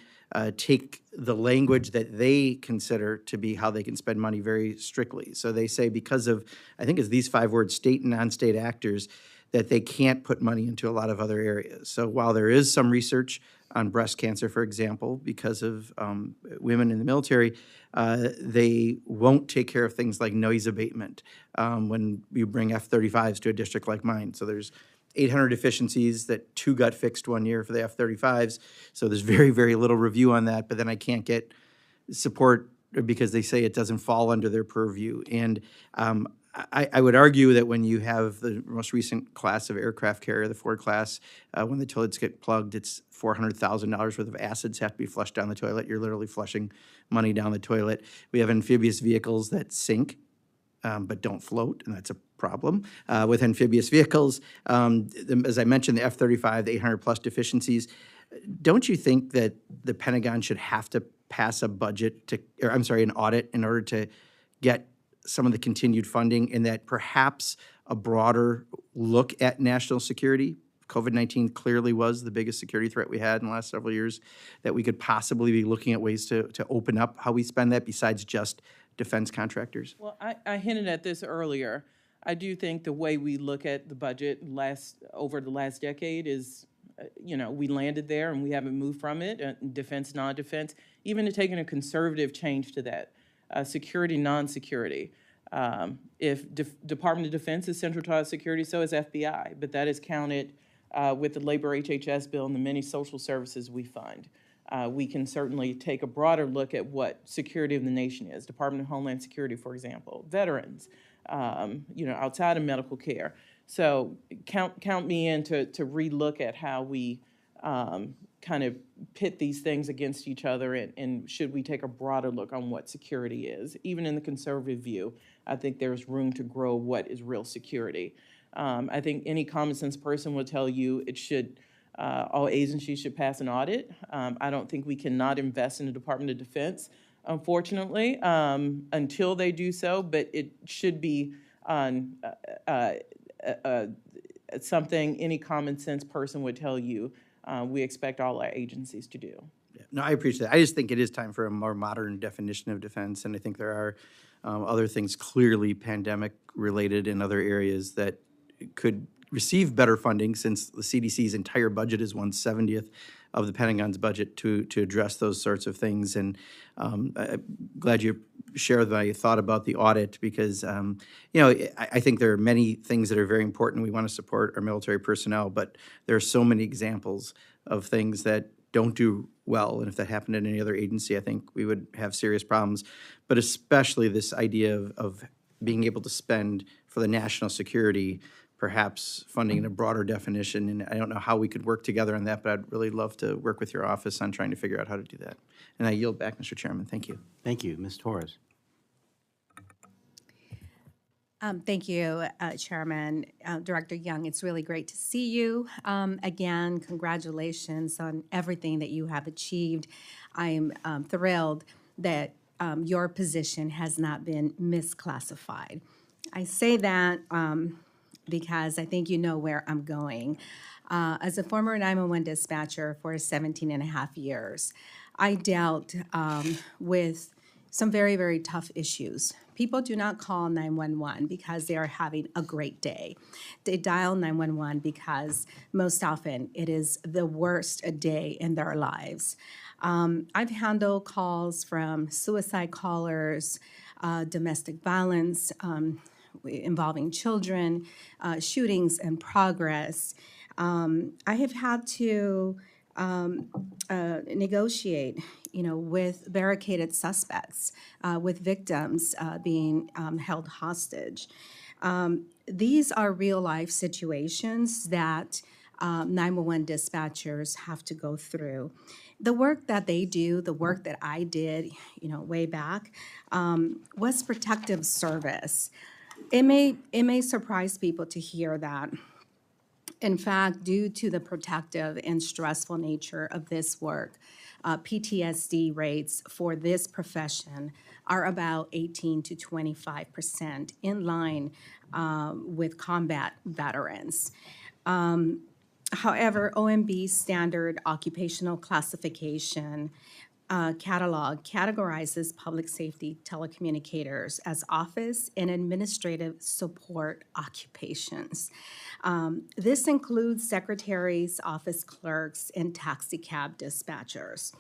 take the language that they consider to be how they can spend money very strictly. So they say because of, I think it's these 5 words, state and non-state actors, that they can't put money into a lot of other areas. So while there is some research on breast cancer, for example, because of women in the military, they won't take care of things like noise abatement when you bring F-35s to a district like mine. So there's 800 deficiencies that 2 got fixed one year for the F-35s. So there's very, very little review on that, but then I can't get support because they say it doesn't fall under their purview. And I would argue that when you have the most recent class of aircraft carrier, the Ford class, when the toilets get plugged, it's $400,000 worth of acids have to be flushed down the toilet. You're literally flushing money down the toilet. We have amphibious vehicles that sink but don't float, and that's a problem with amphibious vehicles. As I mentioned, the F-35, the 800-plus deficiencies. Don't you think that the Pentagon should have to pass a budget an audit in order to get some of the continued funding, and that perhaps a broader look at national security COVID-19 clearly was the biggest security threat we had in the last several years, that we could possibly be looking at ways to open up how we spend that besides just defense contractors? Well, I hinted at this earlier. I do think the way we look at the budget over the last decade is, we landed there and we haven't moved from it, defense, non-defense, even to taking a conservative change to that, security, non-security. If Department of Defense is central to our security, so is FBI, but that is counted with the labor HHS bill and the many social services we fund. We can certainly take a broader look at what security of the nation is. Department of Homeland Security, for example, veterans, outside of medical care. So count me in to relook at how we kind of pit these things against each other, and should we take a broader look on what security is. Even in the conservative view, I think there's room to grow what is real security. I think any common sense person will tell you all agencies should pass an audit. I don't think we cannot invest in the Department of Defense, unfortunately, until they do so, but it should be something any common sense person would tell you we expect all our agencies to do. Yeah. No, I appreciate that. I just think it is time for a more modern definition of defense, and I think there are other things clearly pandemic-related in other areas that could receive better funding, since the CDC's entire budget is 1/70th of the Pentagon's budget to address those sorts of things. And I'm glad you shared my thought about the audit, because I think there are many things that are very important. We want to support our military personnel, but there are so many examples of things that don't do well. And if that happened in any other agency, I think we would have serious problems. But especially this idea of being able to spend for the national security, perhaps funding in a broader definition. And I don't know how we could work together on that, but I'd really love to work with your office on trying to figure out how to do that. And I yield back, Mr. Chairman. Thank you. Thank you. Ms. Torres. Thank you, Chairman. Director Young, it's really great to see you. Again, congratulations on everything that you have achieved. I'm thrilled that your position has not been misclassified. I say that because I think you know where I'm going. As a former 911 dispatcher for 17 and a half years, I dealt with some very, very tough issues. People do not call 911 because they are having a great day. They dial 911 because most often it is the worst day in their lives. I've handled calls from suicide callers, domestic violence involving children, shootings in progress. I have had to negotiate, with barricaded suspects, with victims being held hostage. These are real life situations that 911 dispatchers have to go through. The work that they do, the work that I did, way back, was protective service. It may surprise people to hear that. In fact, due to the protective and stressful nature of this work, PTSD rates for this profession are about 18 to 25%, in line with combat veterans. However, OMB's standard occupational classification catalog categorizes public safety telecommunicators as office and administrative support occupations. This includes secretaries, office clerks, and taxi cab dispatchers.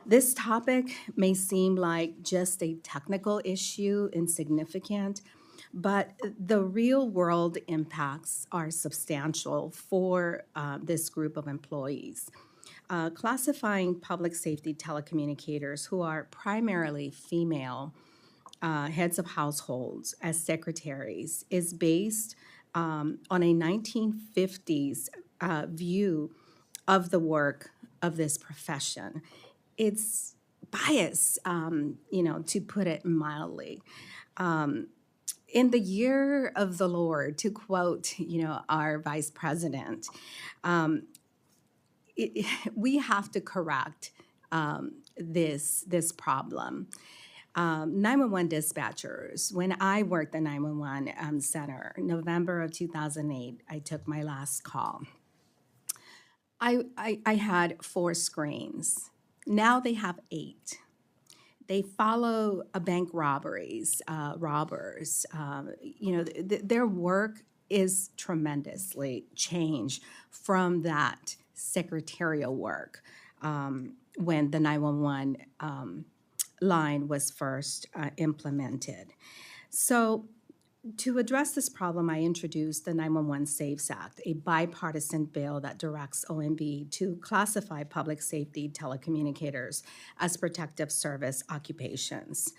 This topic may seem like just a technical issue, insignificant, but the real world impacts are substantial for this group of employees. Classifying public safety telecommunicators who are primarily female heads of households as secretaries is based on a 1950s view of the work of this profession. It's bias, to put it mildly. In the year of the Lord, to quote, our vice president, we have to correct this problem. 911 dispatchers, when I worked the 911 center, November of 2008, I took my last call. I had 4 screens. Now they have 8. They follow bank robberies, robbers. Their work is tremendously changed from that secretarial work when the 911 line was first implemented. So to address this problem, I introduced the 911 Saves Act, a bipartisan bill that directs OMB to classify public safety telecommunicators as protective service occupations.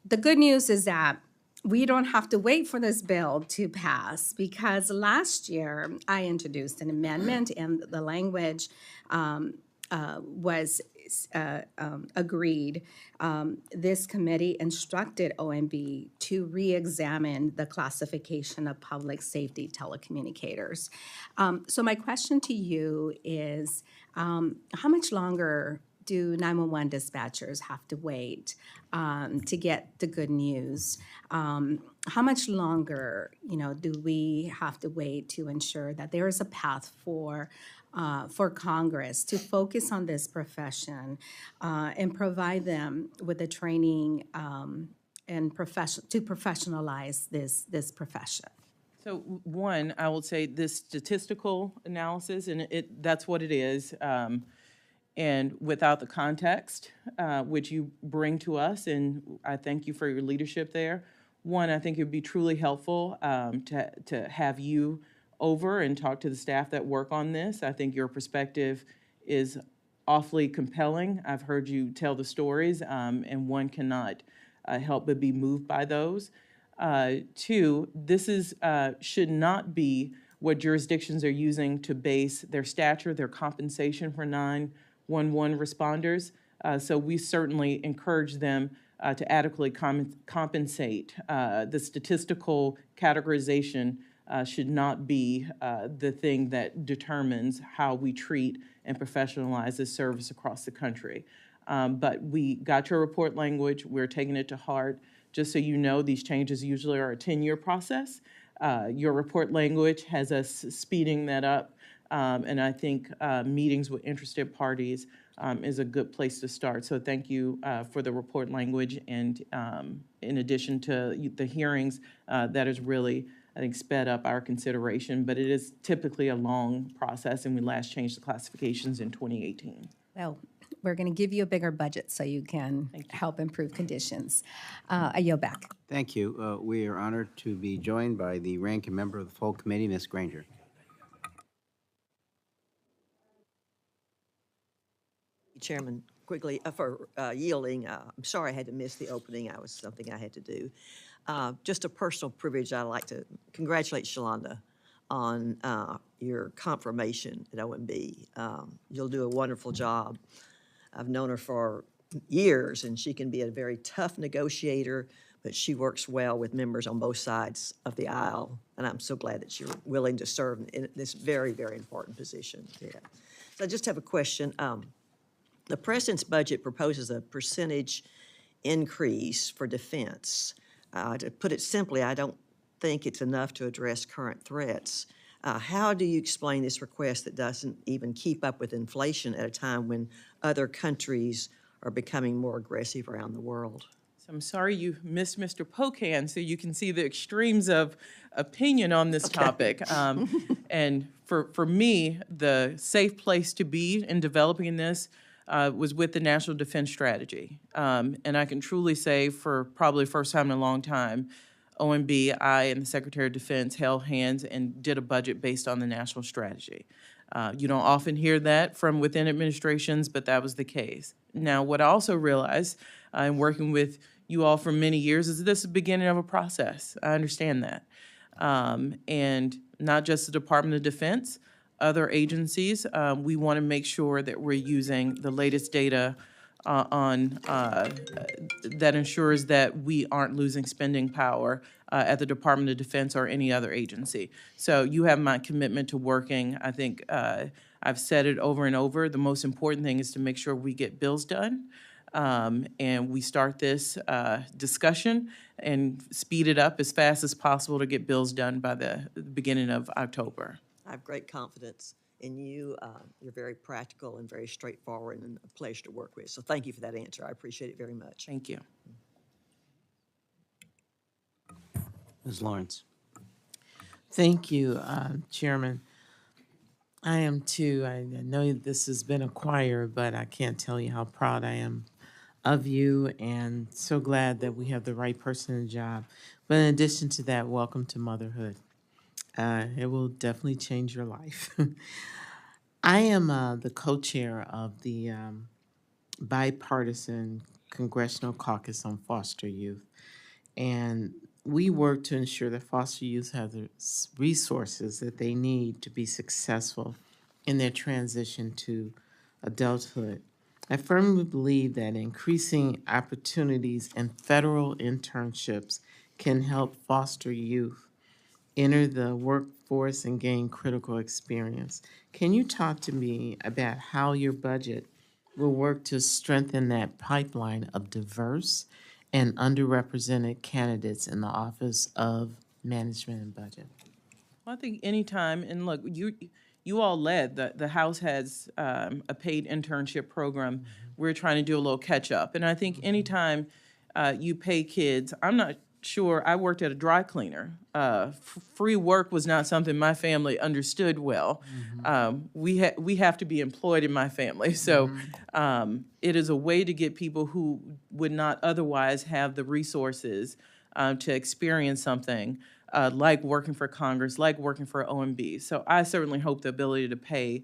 The good news is that we don't have to wait for this bill to pass because last year I introduced an amendment and the language was agreed. This committee instructed OMB to re-examine the classification of public safety telecommunicators. So my question to you is, how much longer do 911 dispatchers have to wait to get the good news? How much longer, do we have to wait to ensure that there is a path for Congress to focus on this profession and provide them with the training and to professionalize this profession? So one, I will say this statistical analysis, and that's what it is. And without the context, which you bring to us, and I thank you for your leadership there. One, I think it would be truly helpful to have you over and talk to the staff that work on this. I think your perspective is awfully compelling. I've heard you tell the stories, and one cannot help but be moved by those. Two, this should not be what jurisdictions are using to base their stature, their compensation for 911 responders. So we certainly encourage them to adequately compensate. The statistical categorization should not be the thing that determines how we treat and professionalize this service across the country. But we got your report language. We're taking it to heart. Just so you know, these changes usually are a 10-year process. Your report language has us speeding that up. And I think meetings with interested parties is a good place to start. So thank you for the report language. And in addition to the hearings, that has really, I think, sped up our consideration. But it is typically a long process, and we last changed the classifications in 2018. Well, we're going to give you a bigger budget so you can help improve conditions. I yield back. Thank you. We are honored to be joined by the ranking member of the full committee, Ms. Granger. Chairman Quigley, for yielding. I'm sorry I had to miss the opening. It was something I had to do. Just a personal privilege. I'd like to congratulate Shalonda on your confirmation at OMB. You'll do a wonderful job. I've known her for years, and she can be a very tough negotiator, but she works well with members on both sides of the aisle, and I'm so glad that you're willing to serve in this very, very important position. Yeah. So I just have a question. The President's budget proposes a percentage increase for defense. To put it simply, I don't think it's enough to address current threats. How do you explain this request that doesn't even keep up with inflation at a time when other countries are becoming more aggressive around the world? So I'm sorry you missed Mr. Pocan, so you can see the extremes of opinion on this topic. And for me, the safe place to be in developing this was with the National Defense Strategy. And I can truly say, for probably the first time in a long time, OMB, I, and the Secretary of Defense held hands and did a budget based on the national strategy. You don't often hear that from within administrations, but that was the case. Now, what I also realized in working with you all for many years is this is the beginning of a process. I understand that. And not just the Department of Defense, other agencies, we want to make sure that we're using the latest data that ensures that we aren't losing spending power at the Department of Defense or any other agency. So you have my commitment to working. I think I've said it over and over. The most important thing is to make sure we get bills done. And we start this discussion and speed it up as fast as possible to get bills done by the beginning of October. I have great confidence And you're very practical and very straightforward and a pleasure to work with. So thank you for that answer. I appreciate it very much. Thank you. Ms. Lawrence. Thank you, Chairman. I am too. I know this has been a choir, but I can't tell you how proud I am of you and so glad that we have the right person in the job. But in addition to that, welcome to motherhood. It will definitely change your life. I am the co-chair of the bipartisan Congressional Caucus on Foster Youth. And we work to ensure that foster youth have the resources that they need to be successful in their transition to adulthood. I firmly believe that increasing opportunities and federal internships can help foster youth enter the workforce and gain critical experience. Can you talk to me about how your budget will work to strengthen that pipeline of diverse and underrepresented candidates in the Office of Management and Budget? Well, I think anytime, and look, you all led, the House has a paid internship program. We're trying to do a little catch up. And I think anytime you pay kids, I'm not sure, I worked at a dry cleaner. Free work was not something my family understood well. We have to be employed in my family. So it is a way to get people who would not otherwise have the resources to experience something like working for Congress, like working for OMB. So I certainly hope the ability to pay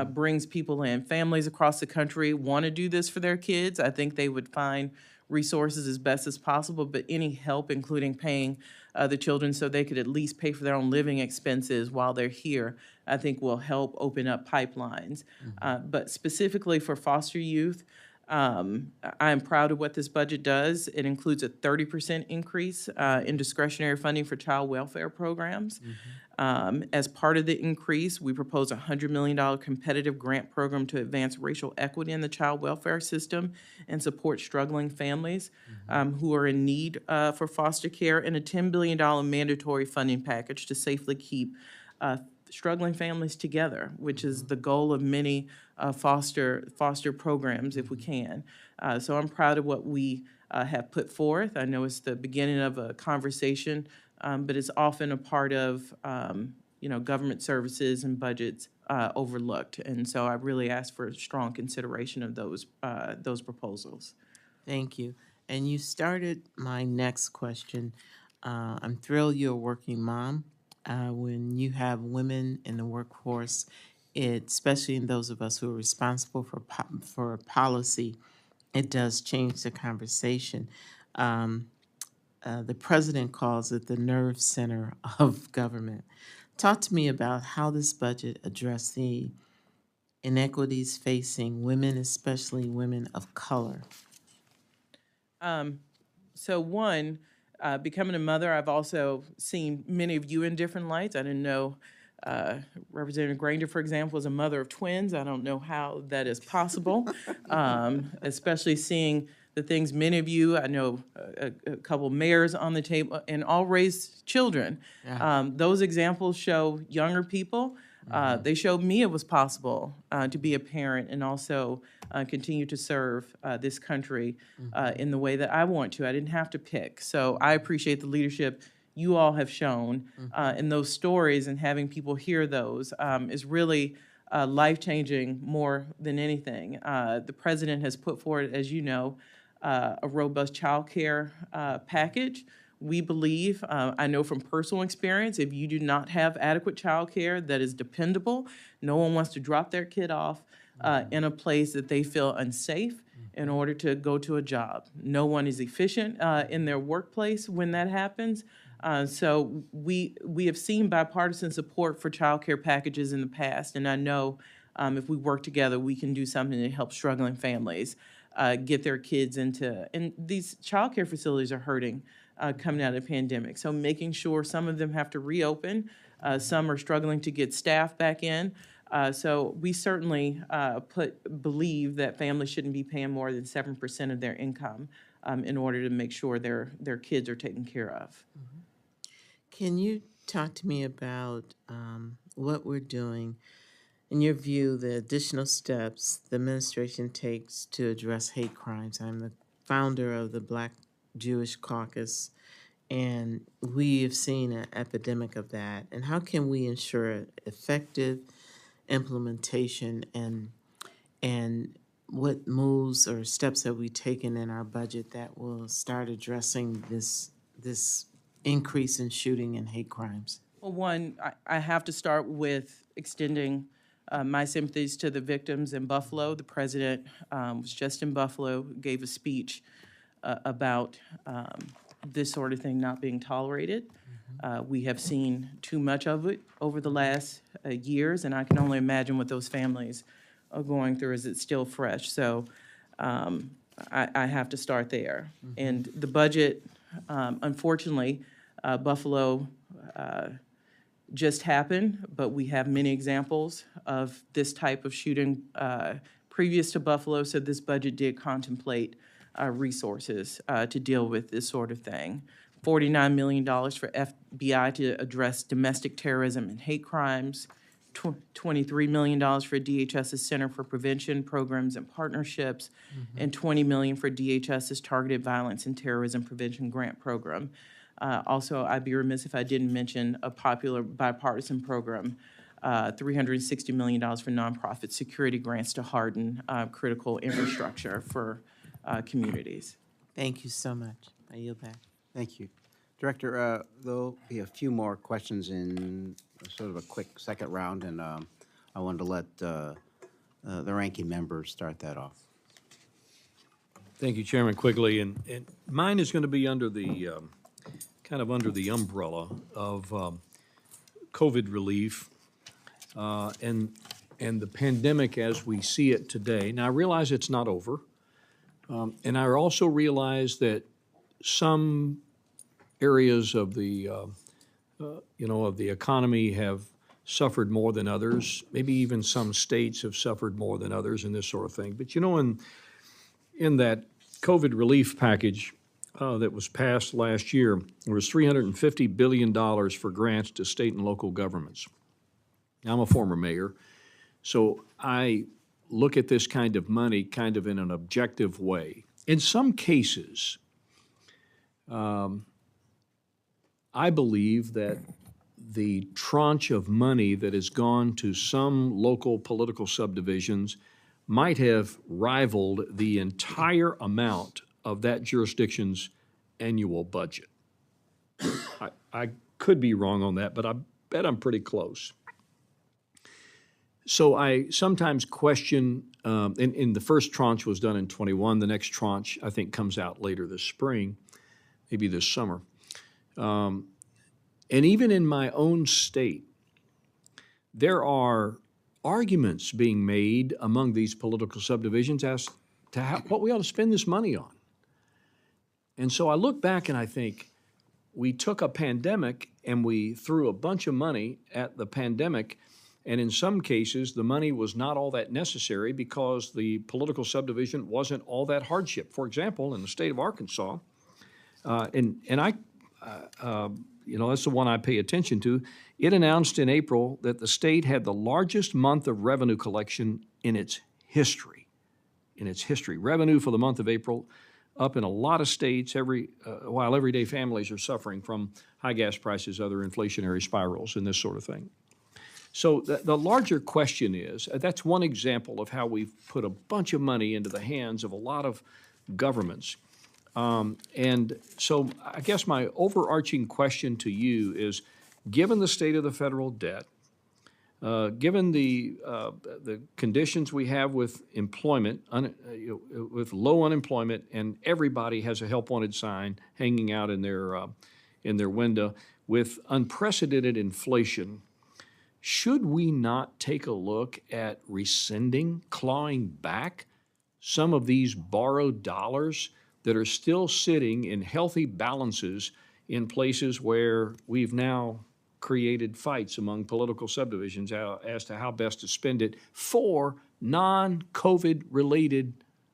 brings people in. Families across the country want to do this for their kids. I think they would find resources as best as possible, but any help, including paying the children so they could at least pay for their own living expenses while they're here, I think will help open up pipelines. But specifically for foster youth, I am proud of what this budget does. It includes a 30% increase in discretionary funding for child welfare programs. As part of the increase, we propose a $100 million competitive grant program to advance racial equity in the child welfare system and support struggling families who are in need for foster care, and a $10 billion mandatory funding package to safely keep struggling families together, which is the goal of many foster programs, if we can. So I'm proud of what we have put forth. I know it's the beginning of a conversation, but it's often a part of government services and budgets overlooked. And so I really ask for strong consideration of those proposals. Thank you. And you started my next question. I'm thrilled you're a working mom. When you have women in the workforce, especially in those of us who are responsible for policy, it does change the conversation. The president calls it the nerve center of government. Talk to me about how this budget addressed the inequities facing women, especially women of color. So one, becoming a mother, I've also seen many of you in different lights. I didn't know Representative Granger, for example, is a mother of twins. I don't know how that is possible, especially seeing the things many of you, I know a couple mayors on the table, and all raised children. Yeah. Those examples show younger people. They showed me it was possible to be a parent and also continue to serve this country in the way that I want to. I didn't have to pick. So I appreciate the leadership you all have shown in those stories, and having people hear those is really life-changing more than anything. The president has put forward, as you know, a robust child care package. We believe, I know from personal experience, if you do not have adequate child care that is dependable, no one wants to drop their kid off in a place that they feel unsafe in order to go to a job. No one is efficient in their workplace when that happens. So we have seen bipartisan support for child care packages in the past, and I know if we work together, we can do something to help struggling families get their kids into, and these child care facilities are hurting coming out of the pandemic. So making sure some of them have to reopen, some are struggling to get staff back in. So we certainly believe that families shouldn't be paying more than 7% of their income in order to make sure their kids are taken care of. Can you talk to me about what we're doing in your view, the additional steps the administration takes to address hate crimes? I'm the founder of the Black Jewish Caucus, and we have seen an epidemic of that. And how can we ensure effective implementation, and what moves or steps have we taken in our budget that will start addressing this increase in shooting and hate crimes? Well, one, I have to start with extending my sympathies to the victims in Buffalo. The president was just in Buffalo, gave a speech about this sort of thing not being tolerated. We have seen too much of it over the last years, and I can only imagine what those families are going through as it's still fresh. So I have to start there. And the budget, unfortunately, Buffalo just happened, but we have many examples of this type of shooting previous to Buffalo, so this budget did contemplate resources to deal with this sort of thing. $49 million for FBI to address domestic terrorism and hate crimes, $23 million for DHS's Center for Prevention Programs and Partnerships, and $20 million for DHS's Targeted Violence and Terrorism Prevention Grant Program. Also, I'd be remiss if I didn't mention a popular bipartisan program, $360 million for nonprofit security grants to harden critical infrastructure for communities. Thank you so much. I yield back. Thank you. Director, there'll be a few more questions in sort of a quick second round, and I wanted to let the ranking members start that off. Thank you, Chairman Quigley. And mine is going to be under the, kind of under the umbrella of COVID relief and the pandemic as we see it today. Now, I realize it's not over. And I also realize that some areas of the, of the economy have suffered more than others. Maybe even some states have suffered more than others in this sort of thing. But in that COVID relief package that was passed last year, there was $350 billion for grants to state and local governments. Now, I'm a former mayor, so I look at this kind of money kind of in an objective way. In some cases, I believe that the tranche of money that has gone to some local political subdivisions might have rivaled the entire amount of that jurisdiction's annual budget. I could be wrong on that, but I bet I'm pretty close. So I sometimes question, and the first tranche was done in '21. The next tranche, I think, comes out later this spring, maybe this summer. And even in my own state, there are arguments being made among these political subdivisions as to what we ought to spend this money on. And so I look back and I think, we took a pandemic and we threw a bunch of money at the pandemic, and in some cases, the money was not all that necessary because the political subdivision wasn't all that hardship. For example, in the state of Arkansas, and I, that's the one I pay attention to, it announced in April that the state had the largest month of revenue collection in its history. Revenue for the month of April up in a lot of states, while everyday families are suffering from high gas prices, other inflationary spirals, and this sort of thing. So the larger question is, that's one example of how we've put a bunch of money into the hands of a lot of governments. And so I guess my overarching question to you is, given the state of the federal debt, given the conditions we have with employment, with low unemployment, and everybody has a help wanted sign hanging out in their window, with unprecedented inflation, should we not take a look at rescinding, clawing back some of these borrowed dollars that are still sitting in healthy balances in places where we've now created fights among political subdivisions as to how best to spend it for non-COVID related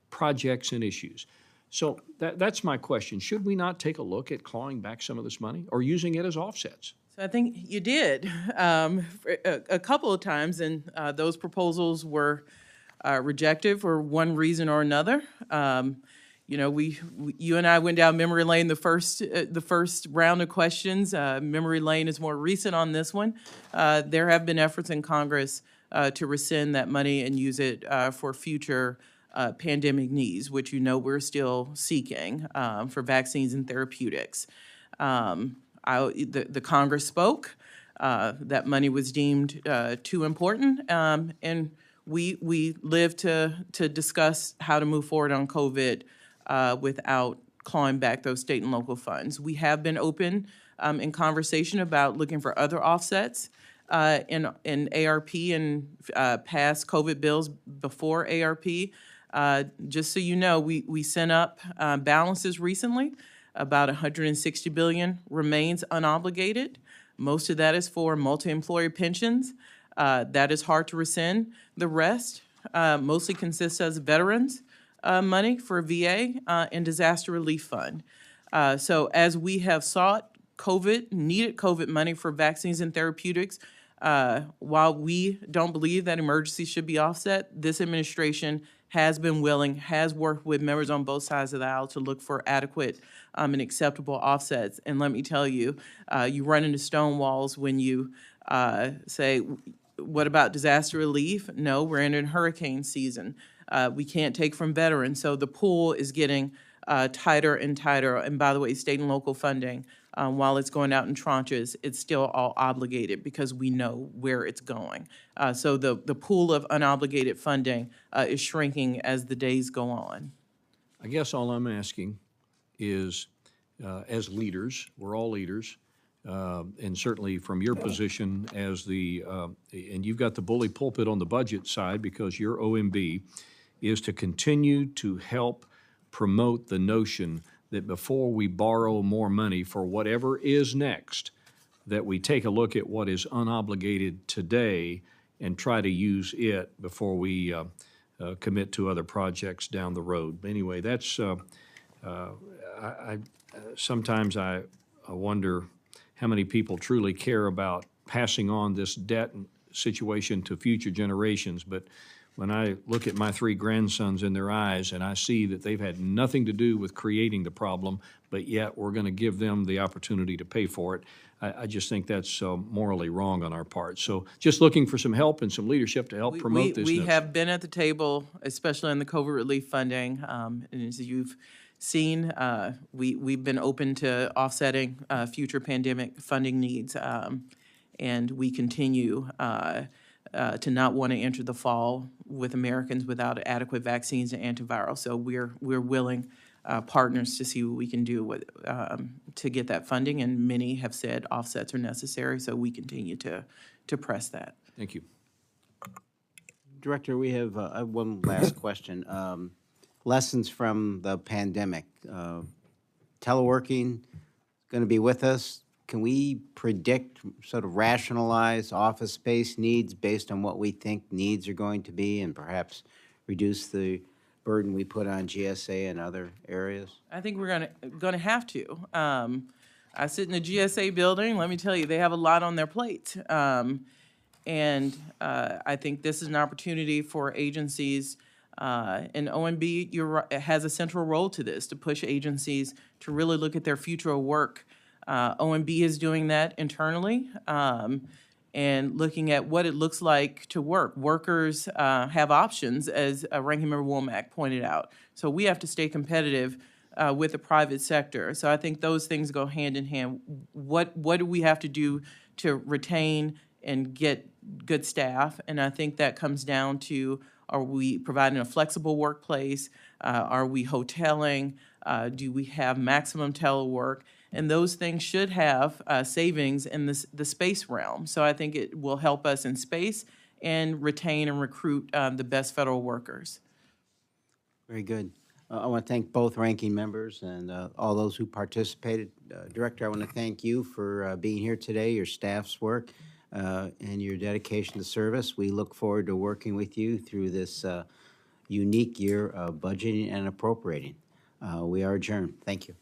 projects and issues? So that's my question. Should we not take a look at clawing back some of this money or using it as offsets? So I think you did for a couple of times, and those proposals were rejected for one reason or another. You know, you and I went down memory lane the first round of questions. Memory lane is more recent on this one. There have been efforts in Congress to rescind that money and use it for future pandemic needs, which you know we're still seeking for vaccines and therapeutics. The Congress spoke. That money was deemed too important, and we live to discuss how to move forward on COVID without clawing back those state and local funds. We have been open in conversation about looking for other offsets in ARP and past COVID bills before ARP. Just so you know, we sent up balances recently. About $160 billion remains unobligated. Most of that is for multi-employer pensions. That is hard to rescind. The rest mostly consists of veterans money for VA and disaster relief fund. So as we have sought needed COVID money for vaccines and therapeutics, while we don't believe that emergencies should be offset, this administration has been willing, has worked with members on both sides of the aisle to look for adequate and acceptable offsets. And let me tell you, you run into stone walls when you say, what about disaster relief? No, we're in hurricane season. We can't take from veterans. So the pool is getting tighter and tighter. And by the way, state and local funding, while it's going out in tranches, it's still all obligated because we know where it's going. So the pool of unobligated funding is shrinking as the days go on. I guess all I'm asking is, as leaders, we're all leaders, and certainly from your position as and you've got the bully pulpit on the budget side because your OMB is to continue to help promote the notion that before we borrow more money for whatever is next, that we take a look at what is unobligated today and try to use it before we commit to other projects down the road. Anyway, that's, sometimes I wonder how many people truly care about passing on this debt situation to future generations. But when I look at my 3 grandsons in their eyes and I see that they've had nothing to do with creating the problem, but yet we're going to give them the opportunity to pay for it, I just think that's morally wrong on our part. So just looking for some help and some leadership to help promote this. We have been at the table, especially in the COVID relief funding. And as you've seen, we've been open to offsetting future pandemic funding needs. And we continue to not want to enter the fall with Americans without adequate vaccines and antiviral. So we're willing partners to see what we can do with, to get that funding, and many have said offsets are necessary, so we continue to press that. Thank you. Director, we have one last question. Lessons from the pandemic. Teleworking going to be with us. Can we predict, sort of rationalize office space needs based on what we think needs are going to be and perhaps reduce the burden we put on GSA and other areas? I think we're gonna have to. I sit in the GSA building. Let me tell you, they have a lot on their plate. And I think this is an opportunity for agencies, and OMB has a central role to this, to push agencies to really look at their future of work. OMB is doing that internally and looking at what it looks like to work. Workers have options, as Ranking Member Womack pointed out. So we have to stay competitive with the private sector. So I think those things go hand in hand. What do we have to do to retain and get good staff? And I think that comes down to, are we providing a flexible workplace? Are we hoteling? Do we have maximum telework? And those things should have savings in the space realm. So I think it will help us in space and retain and recruit the best federal workers. Very good. I want to thank both ranking members and all those who participated. Director, I want to thank you for being here today, your staff's work, and your dedication to service. We look forward to working with you through this unique year of budgeting and appropriating. We are adjourned. Thank you.